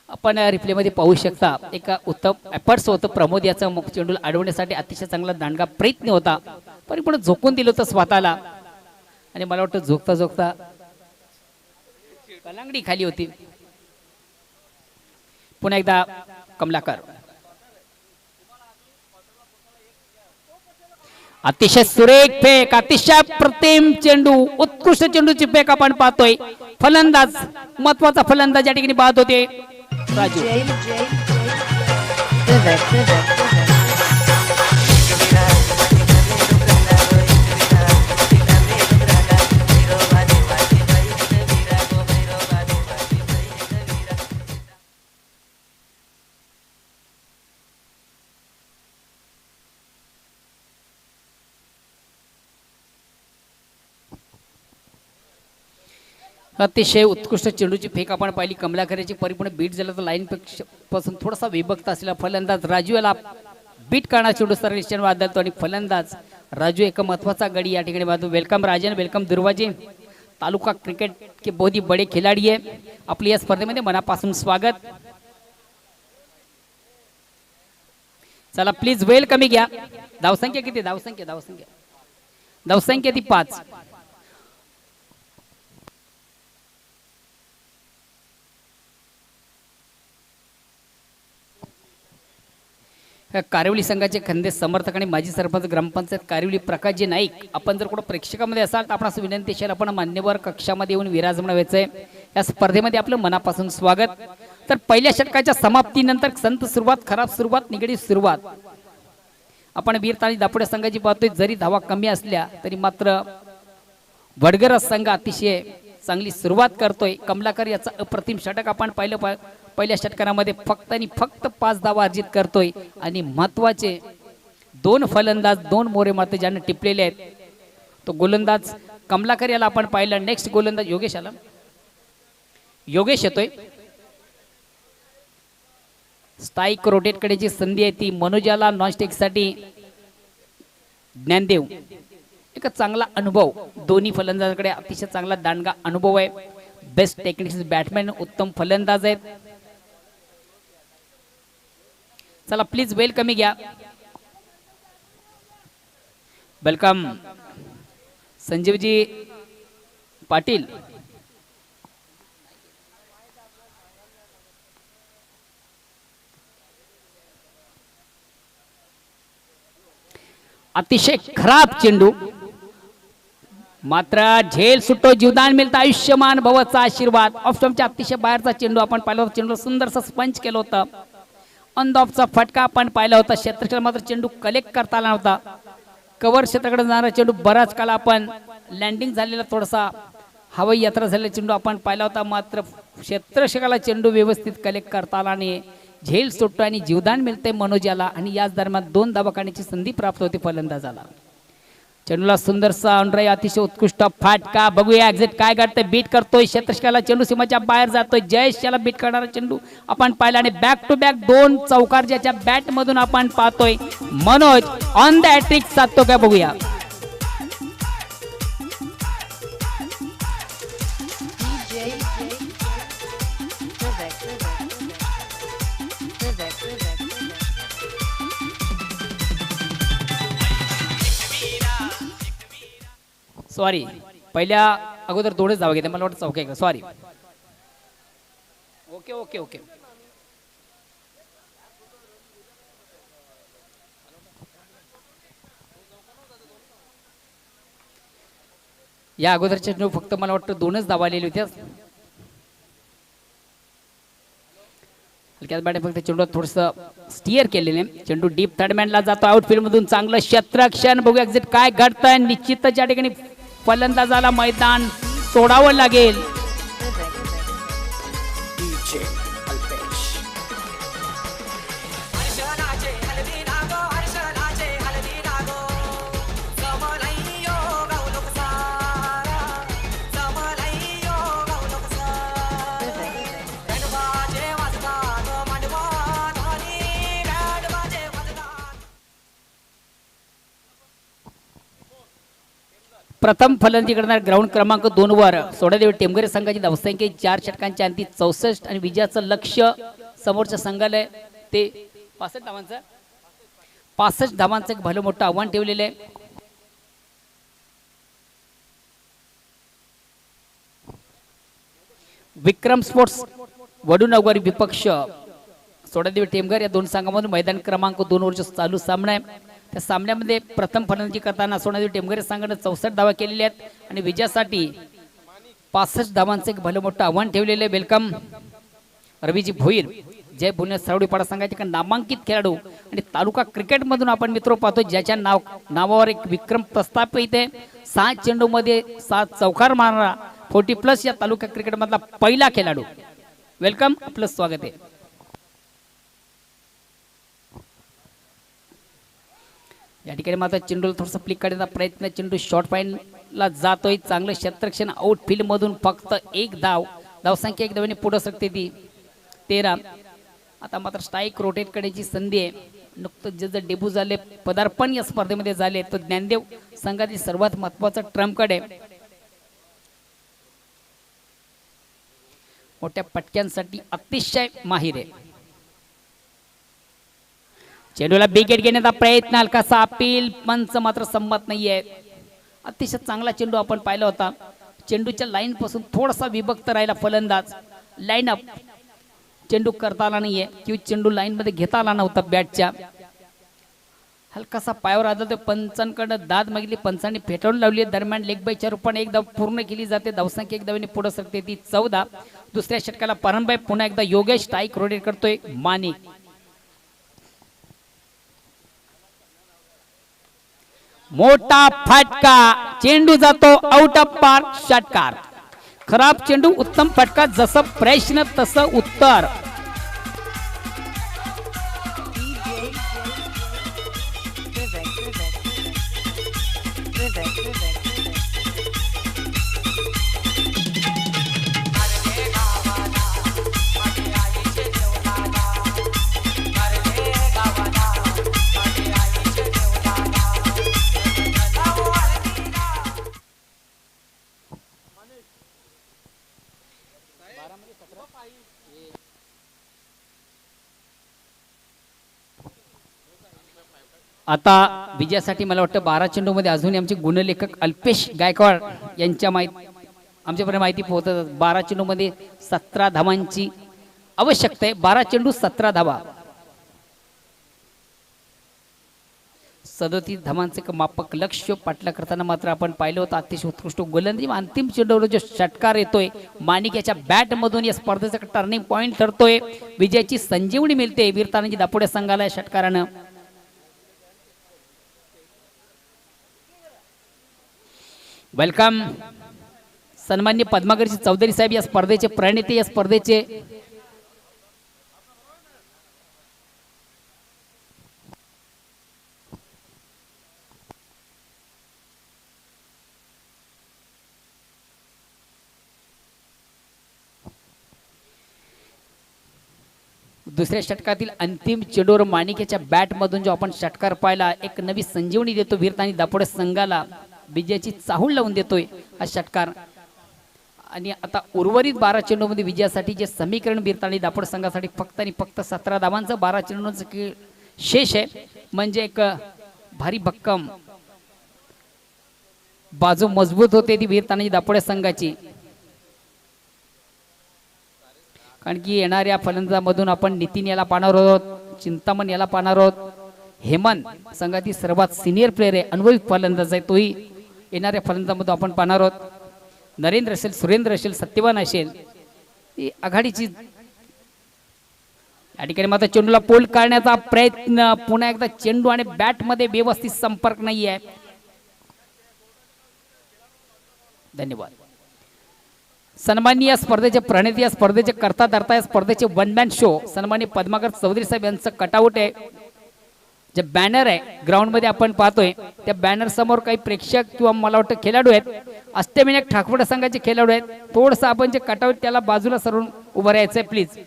आपण रिप्ले मध्ये पाहू शकता, एक उत्तम एफर्ट्स होतं प्रमोद याचा. मुख चेंडूला अडवण्यासाठी अतिशय चांगला दांडगा प्रयत्न होता, पण झोकून दिलं होतं स्वतःला. आणि मला वाटतं झोकता झोकता कलांगडी खाली होती. पुन्हा एकदा कमलाकर, अतिशय सुरेख फेक, अतिशय प्रतिम चेंडू, उत्कृष्ट चेंडूची फेक आपण पाहतोय. फलंदाज, महत्वाचा फलंदाज या ठिकाणी बाद होते राजू. अतिशय उत्कृष्ट चेंडूची फेक आपण पाहिली कमलाकरची. परिपूर्ण बीट झाला तर लाईन पासून थोडासा विभक्त असलेला फलंदाज राजू याला बीट करणार चेंडू सर्वेक्षण वादळतो. आणि फलंदाज राजू एक महत्वाचा गडी या ठिकाणी बाजू. Welcome Rajan, welcome Durvaji. Taluka cricket के बहुत ही बड़े खिलाडी आहे. आपली या स्पर्धेमध्ये मनापासून स्वागत. चला प्लीज वेल कमी घ्या. धावसंख्या किती? धावसंख्या ती 5. कारिवली संघाचे खंदे समर्थक आणि माजी सरपंच ग्रामपंचायत कारिवली प्रकाशजी नाईक, आपण जर कोण प्रेक्षकामध्ये असाल तर आपण असं विनंती असेल आपण मान्यवर कक्षामध्ये येऊन विराजमान व्हायचंय. या स्पर्धेमध्ये आपलं मनापासून स्वागत. तर पहिल्या षटकाच्या समाप्तीनंतर संत सुरुवात, खराब सुरुवात, निगडीत सुरुवात आपण वीर ताणी दापोडे संघाची पाहतोय. जरी धावा कमी असल्या तरी मात्र वडगर संघ अतिशय चांगली सुरुवात करतोय. कमलाकर याचा अप्रतिम षटक आपण पाहिलं. पहिल्या षटकामध्ये फक्त आणि फक्त 5 धावा अर्जित करतोय. आणि महत्वाचे 2 फलंदाज, 2 मोरे मात्र ज्यांना टिपलेले आहेत. तो गोलंदाज कमलाकर याला आपण पाहिलं. नेक्स्ट गोलंदाज योगेश आला. योगेश येतोय. स्ट्राइक रोटेट कडे जी संधी आहे ती मनोजाला नॉन स्टिक साठी ज्ञानदेव. एक चांगला अनुभव, दोन्ही फलंदाजांकडे अतिशय चांगला दांडगा अनुभव आहे. बेस्ट टेक्निक्स बॅट्समॅन, उत्तम फलंदाज आहेत. चला प्लीज वेल कमी घ्या. वेलकम संजीवजी पाटील. अतिशय खराब चेंडू, मात्र झेल सुटो जीवदान मिळतं आयुष्यमान भवचा आशीर्वाद. ऑफ स्टंपच्या अतिशय बाहेरचा चेंडू आपण पाहिला होता. चेंडू सुंदरसा स्पंच केलं होतं. ऑन द ऑफचा फटका आपण पाहिला होता. क्षेत्रक्षण मात्र चेंडू कलेक्ट करता आला नव्हता. कव्हर क्षेत्राकडे जाणारा चेंडू बराच काळ आपण लँडिंग झालेला थोडासा हवाई यात्रा झालेला चेंडू आपण पाहिला होता. मात्र क्षेत्रक्षकाला चेंडू व्यवस्थित कलेक्ट करता आला नाही. झेल सुटतो आणि जीवदान मिळते मनोजाला आणि याच दरम्यान 2 धावा काढण्याची संधी प्राप्त होती फलंदाजाला. चेंडूला सुंदरसा ऑनराई अतिशय उत्कृष्ट फाटका. बघूया एक्झिट काय घडतंय. बीट करतोय क्षेत्रक्षकाला, चेंडू सीमाच्या बाहेर जातोय. जयेश याला बीट करणारा चेंडू आपण पाहिला आणि बॅक टू बॅक 2 चौकार ज्याच्या बॅट मधून आपण पाहतोय. मनोज ऑन द हॅट्रिक साधतो का बघूया. सॉरी, पहिल्या अगोदर 2च धावा घेते, मला वाटतं चौक आहे का. सॉरी. Okay okay okay. या अगोदरच्या चेंडू फक्त मला वाटतं 2च धावा आलेली होत्या. हलक्यात बॅट फक्त चेंडू थोडस स्टिअर केलेले. चेंडू डीप थर्डमॅनला जातो आउटफील्ड मधून. चांगलं क्षेत्रक्षण. बघूया एक्झिट काय घडतंय. निश्चितच या ठिकाणी फलंदाजाला मैदान सोडावं लागेल. प्रथम फलंदाजी करणार ग्राउंड क्रमांक 2 वर सोडादेवी टेमघरे संघाची धावसंख्या 4 षटकांच्या अंती 64 आणि विजयाचं लक्ष्य समोरच्या संघाला ते 65 धावांचं 65 धावांचं एक भलं मोठं आव्हान ठेवलेलं आहे. विक्रम स्पोर्ट्स वडूनगरी विपक्ष सोडादेवी टेमघर या 2 संघांमधून मैदान क्रमांक 2 वरचा चालू सामना आहे. त्या सामन्यामध्ये प्रथम फलंदाजी करताना सोडादेवी टेमघरे संघाने 64 धावा केलेल्या आहेत आणि विजयासाठी 65 धावांचं एक भलं मोठं आव्हान ठेवलेलं आहे. वेलकम रवीजी भोईर, जय भुवनेश्वर सरवडीपाडा संघाचे नामांकित खेळाडू आणि तालुका क्रिकेट मधून आपण मित्र पाहतो ज्याच्या नावावर एक विक्रम प्रस्थापित आहे. 6 चेंडू मध्ये 7 चौकार मारणारा 40+ या तालुका क्रिकेट मधला पहिला खेळाडू. वेलकम, आपलं स्वागत आहे. या ठिकाणी मात्र चेंडूला थोडासा फ्लिक करण्याचा प्रयत्न. चेंडू शॉर्ट पॉइंटला जातोय. चांगलं क्षेत्रक्षण आउटफील्ड मधून फक्त 1 धाव. धावसंख्या 1 धावाने पुढे सरकते ती 13. आता मात्र स्ट्राईक रोटेट करण्याची संधी आहे. नुकतंच ज्याचं डेब्यू झाले, पदार्पण या स्पर्धेमध्ये झाले तो ज्ञानदेव संघातील सर्वात महत्वाचा ट्रम्पकडे आहे. मोठ्या पटक्यांसाठी अतिशय माहिर आहे. चेंडूला बिकेट घेण्याचा प्रयत्न, हलकासा अपील, पंच मात्र संमत नाहीये. अतिशय चांगला चेंडू आपण पाहिला होता. चेंडूच्या लाईन पासून थोडासा विभक्त राहिला फलंदाज. लाईन अप चेंडू करता आला नाहीये किंवा चेंडू लाईन मध्ये घेता आला नव्हता बॅटच्या. हलकासा पायावर आदळतो. पंचांकडे दाद मागितली, पंचांनी फेटाळून लावली. दरम्यान लेग बायच्या रूपाने 1 धाव पूर्ण केली जाते. धावसंख्या 1 धावाने पुढे सरकते ती 14. दुसऱ्या षटकाला प्रारंभ आहे. पुन्हा एकदा योगेश स्ट्राईक रोटेट करतोय. मानिक मोठा फटका. चेंडू जातो आउट ऑफ पार्क. षटकार. खराब चेंडू, उत्तम फटका. जसं प्रश्न तसं उत्तर. आता विजयासाठी मला वाटतं 12 चेंडू मध्ये अजूनही आमचे गुणलेखक अल्पेश गायकवाड यांच्या आमच्यापर्यंत माहिती पोहोचत. 12 चेंडू मध्ये 17 धावांची आवश्यकता आहे. 12 चेंडू 17 धावा. 37 धावांचे एक मापक लक्ष्य पाटला करताना मात्र आपण पाहिलं होतं अतिशय उत्कृष्ट गोलंदाजी. अंतिम चेंडूवर जो षटकार येतोय माणिक याच्या बॅट मधून या स्पर्धेचा टर्निंग पॉइंट ठरतोय. विजयाची संजीवनी मिळते वीर तानाजी दापोडे संघाला या षटकारानं. वेलकम सन्मान्य पद्मागरजी चौधरी साहेब या स्पर्धेचे प्रणेते, या स्पर्धेचे दुसऱ्या षटकातील अंतिम चेंडूवर माणिकेच्या बॅट मधून जो आपण षटकार पाहिला एक नवी संजीवनी देतो वीर तानाजी दापोडे संघाला. विजयाची चाहूल लावून देतोय हा षटकार. आणि आता उर्वरित 12 चेंडूमध्ये विजयासाठी जे समीकरण वीर तानाजी दापोडे संघासाठी फक्त आणि फक्त 17 धावांचं 12 चेंडूंचं शेष आहे. म्हणजे एक भारी भक्कम बाजू मजबूत होते ती वीर तानाजी दापोडे संघाची. कारण की येणाऱ्या फलंदाजामधून आपण नितीन याला पाहणार आहोत, चिंतामण याला पाहणार आहोत. हेमंत संघातील सर्वात सिनियर प्लेयर आहे, अनुभवी फलंदाज आहे, तोही येणाऱ्या फलंदाजामधून आपण पाहणार आहोत. नरेंद्र असेल, सुरेंद्र असेल, सत्यवान असेल, ही आघाडीची. या ठिकाणी मात्र चेंडूला पोल काढण्याचा प्रयत्न. पुन्हा एकदा चेंडू आणि बॅट मध्ये व्यवस्थित संपर्क नाही आहे. धन्यवाद. सन्माननीय स्पर्धेचे प्रणेते, या स्पर्धेचे करता धरता, या स्पर्धेचे वन मॅन शो सन्माननीय पद्माकर चौधरी साहेब यांचं कटआउट आहे. जे बॅनर आहे ग्राउंड मध्ये आपण पाहतोय त्या बॅनर समोर काही प्रेक्षक किंवा मला वाटतं खेळाडू आहेत, अष्टविनायक ठाकवडे संघाचे खेळाडू आहेत. थोडंसं आपण जे कटआउट त्याला बाजूला सरून उभं राहायचंय प्लीज.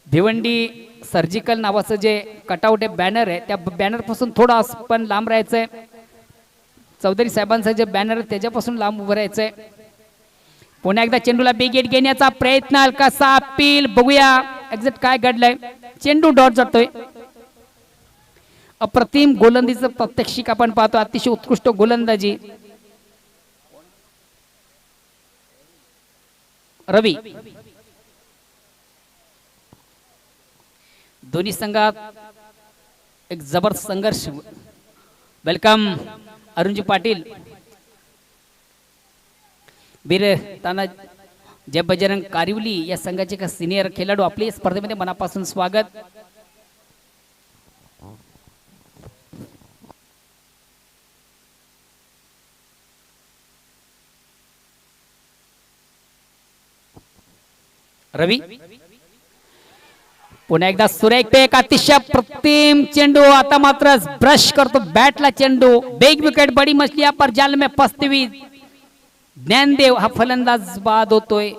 भिवंडी सर्जिकल नावाचं जे कटआउट आहे बॅनर आहे त्या बॅनर पासून थोडं पण लांब राहायचंय. चौधरी साहेबांचं जे बॅनर आहे त्याच्यापासून लांब उभं राहायचंय. पुन्हा एकदा चेंडूला बिग हिट घेण्याचा प्रयत्न, हलकासा अपील. बघूया एक्झॅक्ट काय घडलंय. चेंडू डॉट जातोय. अप्रतिम गोलंदाजीचं प्रात्यक्षिक आपण पाहतो, अतिशय उत्कृष्ट गोलंदाजी. रवी दोन्ही संघात एक जबरदस्त संघर्ष. वेलकम अरुणजी पाटील, वीर ताना जय बजरंग कारिवली या संघाचे का सिनियर खेळाडू आपल्या स्पर्धेमध्ये मनापासून स्वागत. रवी पुन्हा एकदा सुरेख पेक, अतिशय प्रतिम चेंडू. आता मात्र ब्रश करतो बॅटला चेंडू. बिग विकेट, बडी मछली पर जाल में फंसती हुई. ज्ञानदेव हा फलंदाज बाद होतोय.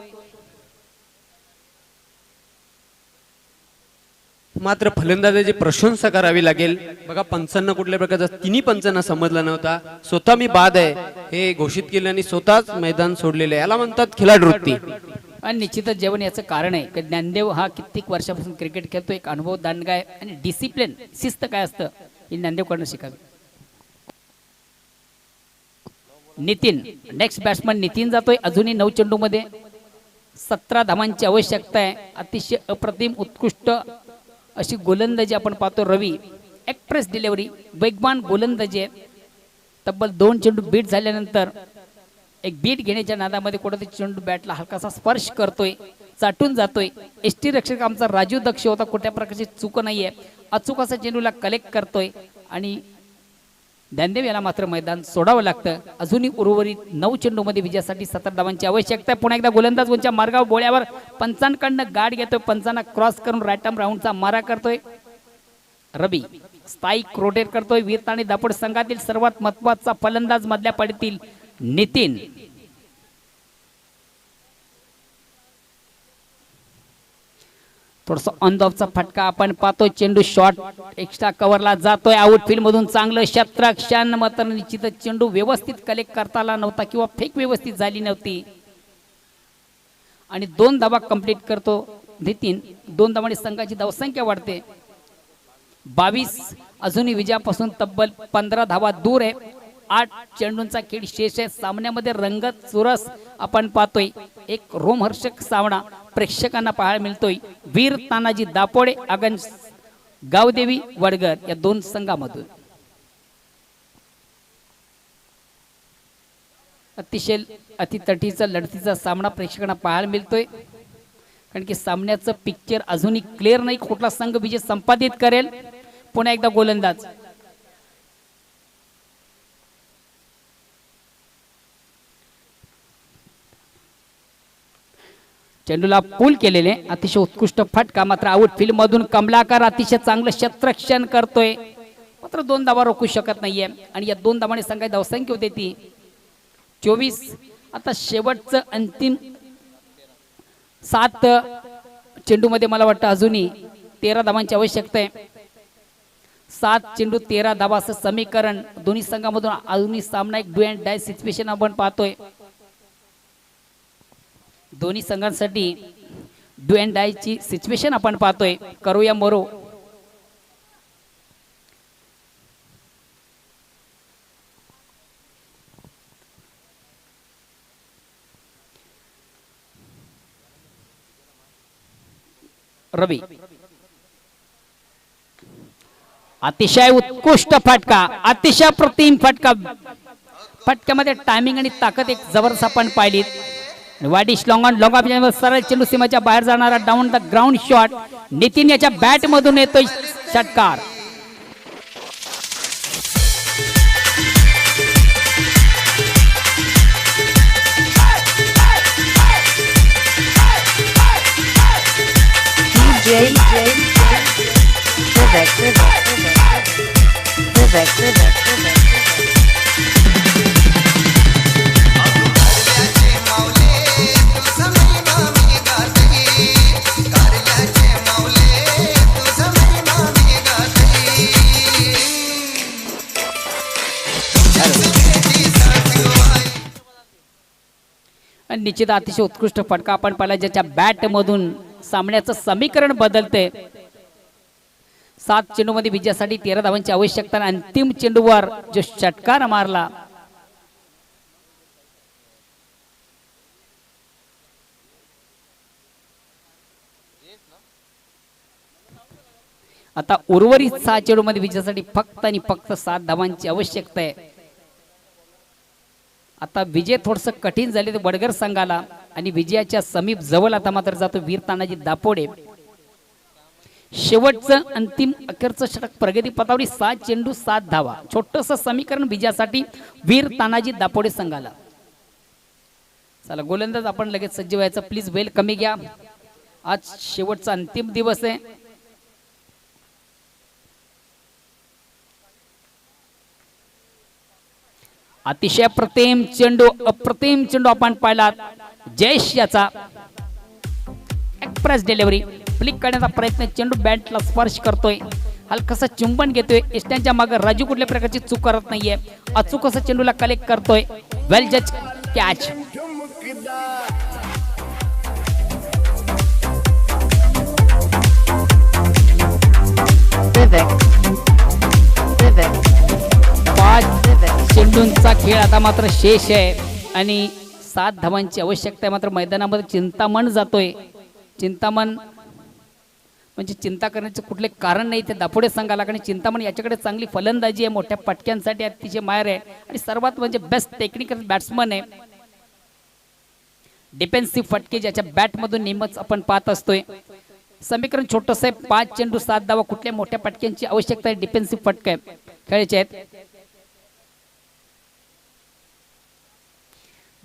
मात्र फलंदाजाची प्रशंसा करावी लागेल. बघा पंचांना कुठल्या प्रकारचा तिन्ही पंचांना समजला नव्हता. स्वतः मी बाद आहे हे घोषित केलं आणि स्वतःच मैदान सोडलेले, याला म्हणतात खिलाडू वृत्ती. आणि निश्चितच जेवण याचं कारण आहे की ज्ञानदेव हा कित्येक वर्षापासून क्रिकेट खेळतो, एक अनुभव दांडगा आहे. आणि डिसिप्लिन शिस्त काय असतं हे ज्ञानदेवकडनं शिकावे. नितीन नेक्स्ट बॅट्समन नितीन जातोय. अजूनही 9 चेंडू मध्ये 17 धावांची आवश्यकता आहे. अतिशय अप्रतिम उत्कृष्ट अशी गोलंदाजी आपण पाहतो. रवी एक्सप्रेस डिलिव्हरी, वेगवान गोलंदाजी आहे. तब्बल 2 चेंडू बीट झाल्यानंतर एक बीट घेण्याच्या नादामध्ये कुठेतरी चेंडू बॅटला हलकासा स्पर्श करतोय, चाटून जातोय. एसटी रक्षक आमचा राजू दक्ष होता, कुठल्या प्रकारची चूक नाहीये. अचूक असा चेंडूला कलेक्ट करतोय आणि ज्ञानदेव याला मात्र मैदान सोडावं लागतं. अजूनही उर्वरित 9 चेंडू मध्ये विजयासाठी 17 धावांची आवश्यकता आहे. पुन्हा एकदा गोलंदाज उंच्या मार्गावर बोळ्यावर पंचांकडनं गाड घेतोय. पंचांना क्रॉस करून राईट आर्म राऊंडचा मारा करतोय. रवी स्ट्राइक रोटेट करतोय. वीर तानाजी दापोडे संघातील सर्वात महत्वाचा फलंदाज मधल्या पडतील नितीन. थोडस ऑन द ऑफचा फटका आपण पाहतोय. चेंडू शॉर्ट एक्स्ट्रा कव्हरला जातोय. आउटफील्ड मधून चांगलं क्षेत्ररक्षण, मात्र निश्चितच चेंडू व्यवस्थित कलेक्ट करता आला नव्हता किंवा फेक व्यवस्थित झाली नव्हती. आणि 2 धावा कंप्लीट करतो नितीन. 2 धावांनी संघाची धावसंख्या वाढते. 22. अजूनही विजयापासून तब्बल 15 धावा दूर आहे. 8 चेंडूंचा खेळ शेष आहे. सामन्यामध्ये रंगत चुरस आपण पाहतोय. एक रोमहर्षक सामना प्रेक्षकांना पाहायला मिळतोय. वीर तानाजी दापोडे अगेन्स्ट गावदेवी वडगर या दोन संघामधून अतिशय अतितटीचा लढतीचा सामना प्रेक्षकांना पाहायला मिळतोय, कारण की सामन्याचं पिक्चर अजूनही क्लिअर नाही. कुठला संघ विजय संपादित करेल. पुन्हा एकदा गोलंदाज चेंडूला पूल केलेले अतिशय उत्कृष्ट फटका, मात्र आउटफील्ड मधून कमलाकर अतिशय चांगलं क्षेत्ररक्षण करतोय, मात्र 2 धावा रोखू शकत नाहीये. आणि या 2 धावांनी संघाची धावसंख्या होते ती 24. आता शेवटचं अंतिम 7 चेंडू मध्ये मला वाटतं अजूनही 13 धावांची आवश्यकता आहे. 7 चेंडू 13 धावा असं समीकरण दोन्ही संघामधून अजूनही सामना एक डू अँड डाय सिच्युएशन आपण पाहतोय. दोन्ही संघांसाठी डू अँड डाय ची सिच्युएशन आपण पाहतोय. करो या मरो. रवी अतिशय उत्कृष्ट फटका, अतिशय प्रतिम फटका. फटक्यामध्ये टायमिंग आणि ताकद एक जबरदस्त आपण पाहिली. वाडिश लॉंग सरळ चेंडू सीमाच्या बाहेर जाणारा down the ground shot. Nitin याच्या बॅट मधून येतोय षटकार. निश्चित अतिशय उत्कृष्ट फटका आपण पाहिला, ज्याच्या बॅट मधून सामन्याचं समीकरण बदलते. 7 चेंडू मध्ये विजयासाठी 13 धावांची आवश्यकता. अंतिम चेंडूवर जो षटकार मारला, आता उर्वरित 6 चेंडू मध्ये विजयासाठी फक्त आणि फक्त 7 धावांची आवश्यकता आहे. आता विजय थोडस कठीण झाले ते वडगर संघाला, आणि विजयाच्या समीप जवळ आता मात्र जातो वीर तानाजी दापोडे. शेवटचं अंतिम अखेरचं षटक प्रगती पथावरी. 7 चेंडू 7 धावा, छोटस समीकरण विजयासाठी वीर तानाजी दापोडे संघाला. चला गोलंदाज आपण लगेच सज्ज व्हायचं. प्लीज वेल कमी घ्या, आज शेवटचा अंतिम दिवस आहे. अतिशय अप्रतिम चेंडू आपण पाहिला. जयेश याचा एक्सप्रेस डिलिव्हरी फ्लिक करण्याचा प्रयत्न. चेंडू बॅटला स्पर्श करतोय, हलकासा चुंबन घेतोय. इष्टांच्या मागे राजू कुठल्या प्रकारची चूक करत नाहीये. अचूक असं चेंडूला कलेक्ट करतोय. वेल जज कॅच. चेंडूंचा खेळ आता मात्र शेष आहे आणि 7 धावांची आवश्यकता आहे. मात्र मैदानामध्ये चिंतामण जातोय. चिंतामण म्हणजे चिंता करण्याचे कुठले कारण नाही ते दापोडे संघाला, कारण चिंतामण याच्याकडे चांगली फलंदाजी आहे, मोठ्या पटक्यांसाठी अतिशय मायर आहे आणि सर्वात म्हणजे बेस्ट टेक्निकल बॅट्समन आहे. डिफेन्सिव्ह फटके ज्याच्या बॅट मधून नेहमीच आपण पाहत असतोय. समीकरण छोटस आहे. 5 चेंडू 7 धावा. कुठल्या मोठ्या पटक्यांची आवश्यकता आहे. डिफेन्सिव्ह फटके खेळायचे आहेत.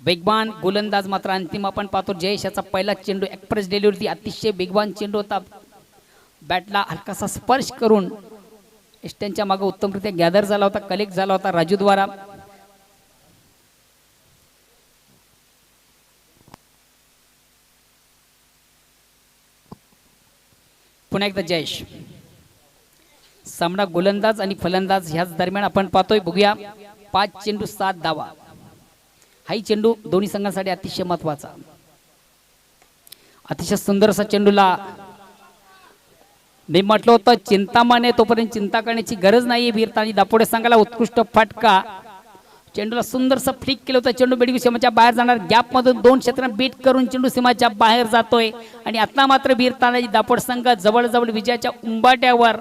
वेगवान गोलंदाज मात्र अंतिम आपण पाहतो. जयेश याचा पहिला चेंडू एक्सप्रेस डिलिव्हरी. अतिशय वेगवान चेंडू होता. बॅटला हलकासा स्पर्श करून इष्टांच्या मागे उत्तमरित्या गॅदर झाला होता, कलेक्ट झाला होता राजू द्वारा. पुन्हा एकदा जयेश. सामना गोलंदाज आणि फलंदाज ह्याच दरम्यान आपण पाहतोय. बघूया. 5 चेंडू 7 धावा. हाही चेंडू दोन्ही संघांसाठी अतिशय महत्वाचा. अतिशय सुंदर असा चेंडूला मी म्हटलं होतं चिंतामण आहे तोपर्यंत चिंता करण्याची गरज नाहीये. वीर तानाजी दापोडे संघाला उत्कृष्ट फटका. चेंडूला सुंदरसा फ्लिक केलं होतं. चेंडू बेडगी सीमाच्या बाहेर जाणार. गॅप मधून 2 क्षेत्रांना बीट करून चेंडू सीमाच्या बाहेर जातोय आणि आता मात्र वीर तानाजी दापोडे संघ जवळजवळ विजयाच्या उंबाट्यावर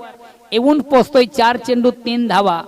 येऊन पोचतोय 4 चेंडू 3 धावा.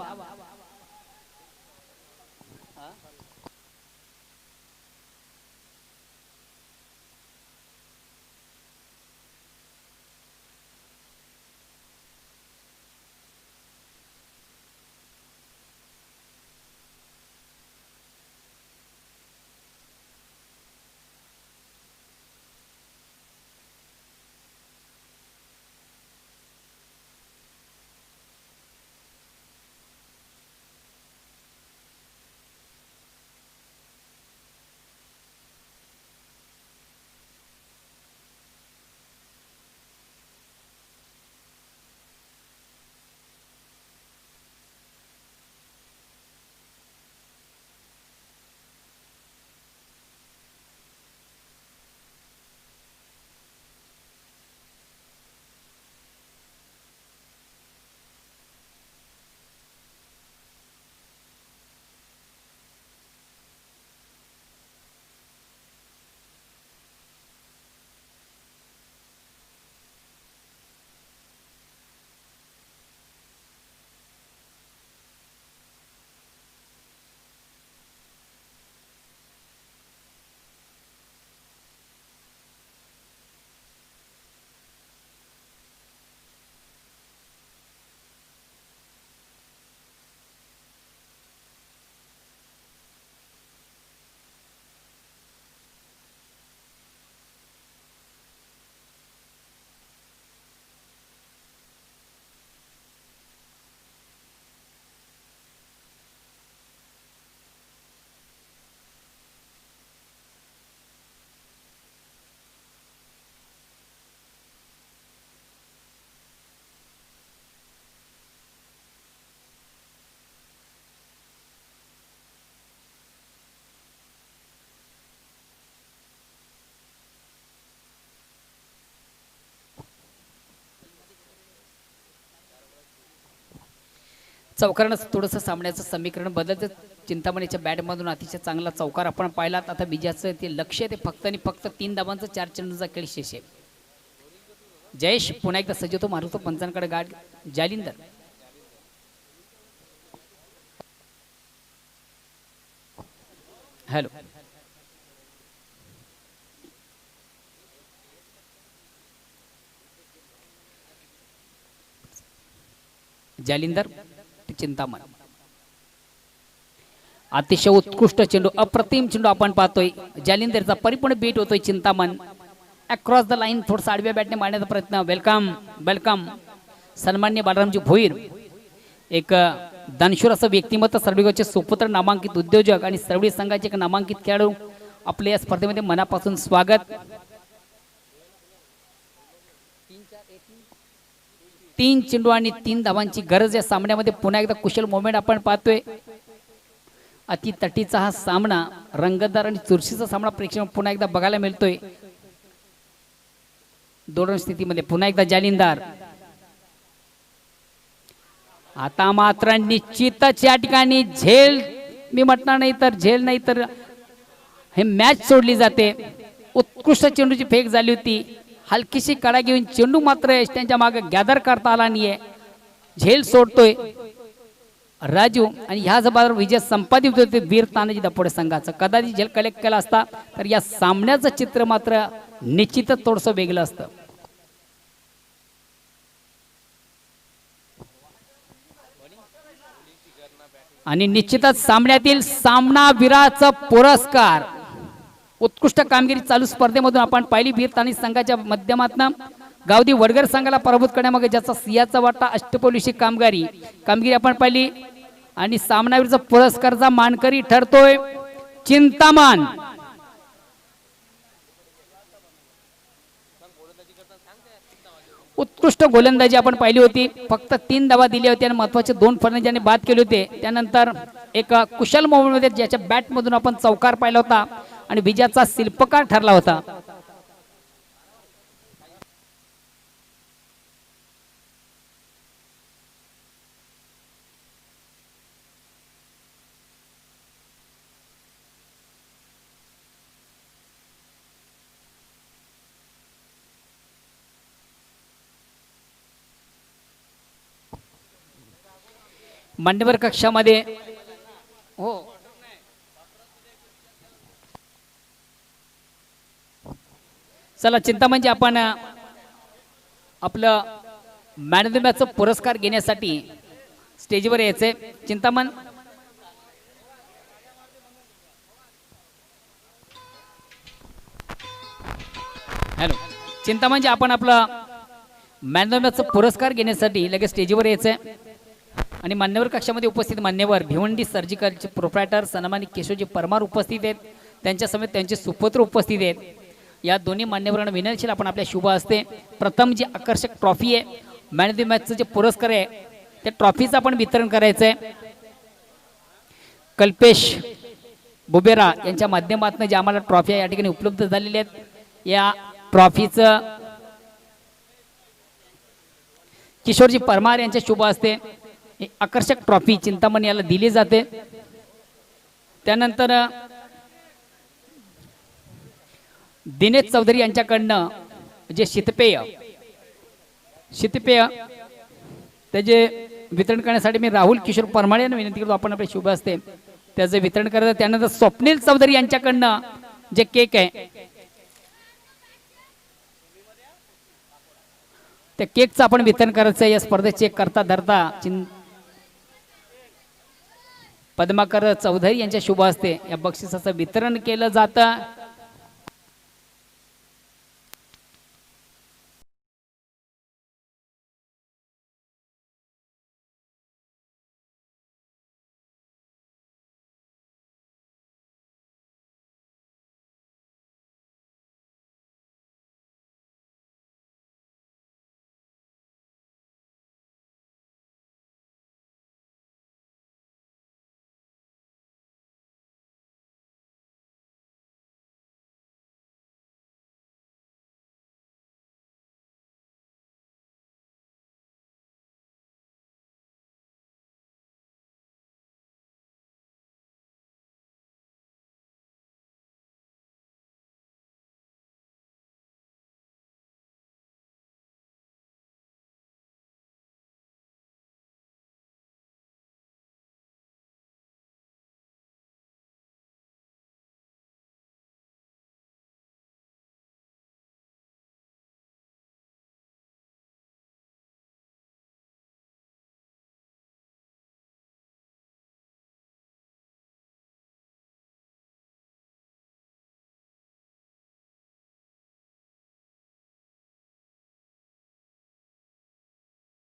चौकारानं थोडंसं सामन्याचं समीकरण बदलतं. चिंतामणीच्या बॅटमधून अतिशय चांगला चौकार आपण पाहिलात. आता विजयाचं ते लक्ष ते फक्त आणि फक्त 3 धावांचं 4 चेंडूचा खेळ शेष आहे. जयेश पुन्हा एकदा सज्जतो मारतो पंचांकडे गाठ. जालिंदर हॅलो जालिंदर चिंतामण अतिशय उत्कृष्ट चेंडू अप्रतिम चेंडू आपण पाहतोय. जालिंदरचा परिपूर्ण बीट होतोय. चिंतामण अक्रॉस द लाईन थोडसा आडव्या बॅटने मारण्याचा प्रयत्न. वेलकम वेलकम सन्मान्य बालरामजी भोईर. एक दानशूर असं व्यक्तिमत्व सर्वेगावचे सुपुत्र नामांकित उद्योजक आणि सर्वडी संघाचे एक नामांकित खेळाडू आपल्या या स्पर्धेमध्ये मनापासून स्वागत. 3 चेंडू आणि 3 धावांची गरज या सामन्यामध्ये. पुन्हा एकदा कुशल मोमेंट आपण पाहतोय. अति तटीचा हा सामना रंगतदार आणि चुरशीचा सामना प्रेक्षक पुन्हा एकदा बघायला मिळतोय. 2 रन स्थितीमध्ये पुन्हा एकदा जालिंदर. आता मात्र निश्चितच या ठिकाणी झेल मी म्हटणार नाही तर झेल नाही तर हे मॅच सोडली जाते. उत्कृष्ट चेंडूची फेक झाली होती. हलकीशी कडा घेऊन चेंडू मात्र त्यांच्या मागे गॅदर करता आला नाहीये. झेल सोडतोय राजू आणि ह्या जबाबदार विजय संपादित होते वीर तानाजी दपोडे संघाचं. कदाचित झेल कलेक्ट केला असता तर या सामन्याचं चित्र मात्र निश्चितच थोडंसं वेगळं असतं. आणि निश्चितच सामन्यातील सामनावीराचा पुरस्कार उत्कृष्ट कामगिरी चालू स्पर्धेमधून आपण पाहिली. वीर तानाजी संघाच्या माध्यमातून गावदी वडगर संघाला पराभूत करण्यामागे ज्याचा सिंहाचा वाटा अष्टपैलुशी कामगिरी आपण पाहिली. आणि सामनावीरचा पुरस्कारचा मानकरी ठरतोय चिंतामण. उत्कृष्ट गोलंदाजी आपण पाहिली होती. फक्त 3 धावा दिल्या होत्या आणि महत्वाचे 2 फलंदाजांनी बाद केले होते. त्यानंतर एक कुशल मोमेंटमध्ये ज्याच्या बॅटमधून आपण चौकार पाहिला होता आणि विजयाचा शिल्पकार ठरला होता. मान्यवर कक्षामध्ये हो चला चिंता म्हणजे आपण आपलं मॅन ऑफ द मॅचचा पुरस्कार घेण्यासाठी स्टेजवर यायचंय. चिंतामण हॅलो चिंता म्हणजे आपण आपला मॅन ऑफ द मॅचचा पुरस्कार घेण्यासाठी लगेच स्टेजवर यायचंय. आणि मान्यवर कक्षामध्ये उपस्थित मान्यवर भिवंडी सर्जिकलचे प्रोप्रायटर सन्मानित केशवजी परमार उपस्थित आहेत. त्यांच्या समेत त्यांचे सुपुत्र उपस्थित आहेत. या दोन्ही मान्यवरांना विनंती आपण आपल्या शुभ हस्ते प्रथम जी आकर्षक ट्रॉफी आहे मॅन ऑफ द मॅचचं जे पुरस्कार आहे त्या ट्रॉफीचं आपण वितरण करायचं आहे. कल्पेश बुबेरा यांच्या माध्यमातून जे आम्हाला ट्रॉफी या ठिकाणी उपलब्ध झालेल्या आहेत या ट्रॉफीचं किशोरजी परमार यांच्या शुभ हस्ते आकर्षक ट्रॉफी चिंतामणी याला दिली जाते. त्यानंतर दिनेश चौधरी यांच्याकडनं जे शीतपेय त्याचे वितरण करण्यासाठी मी राहुल किशोर परमार यांना विनंती करतो आपण आपले शुभ हस्ते त्याचं वितरण करायचं. त्यानंतर स्वप्नील चौधरी यांच्याकडनं जे केक आहे त्या केकचं आपण वितरण करायचं. या स्पर्धेचे करता धरता पद्माकर चौधरी यांच्या शुभ हस्ते या बक्षिसाचं वितरण केलं जातं.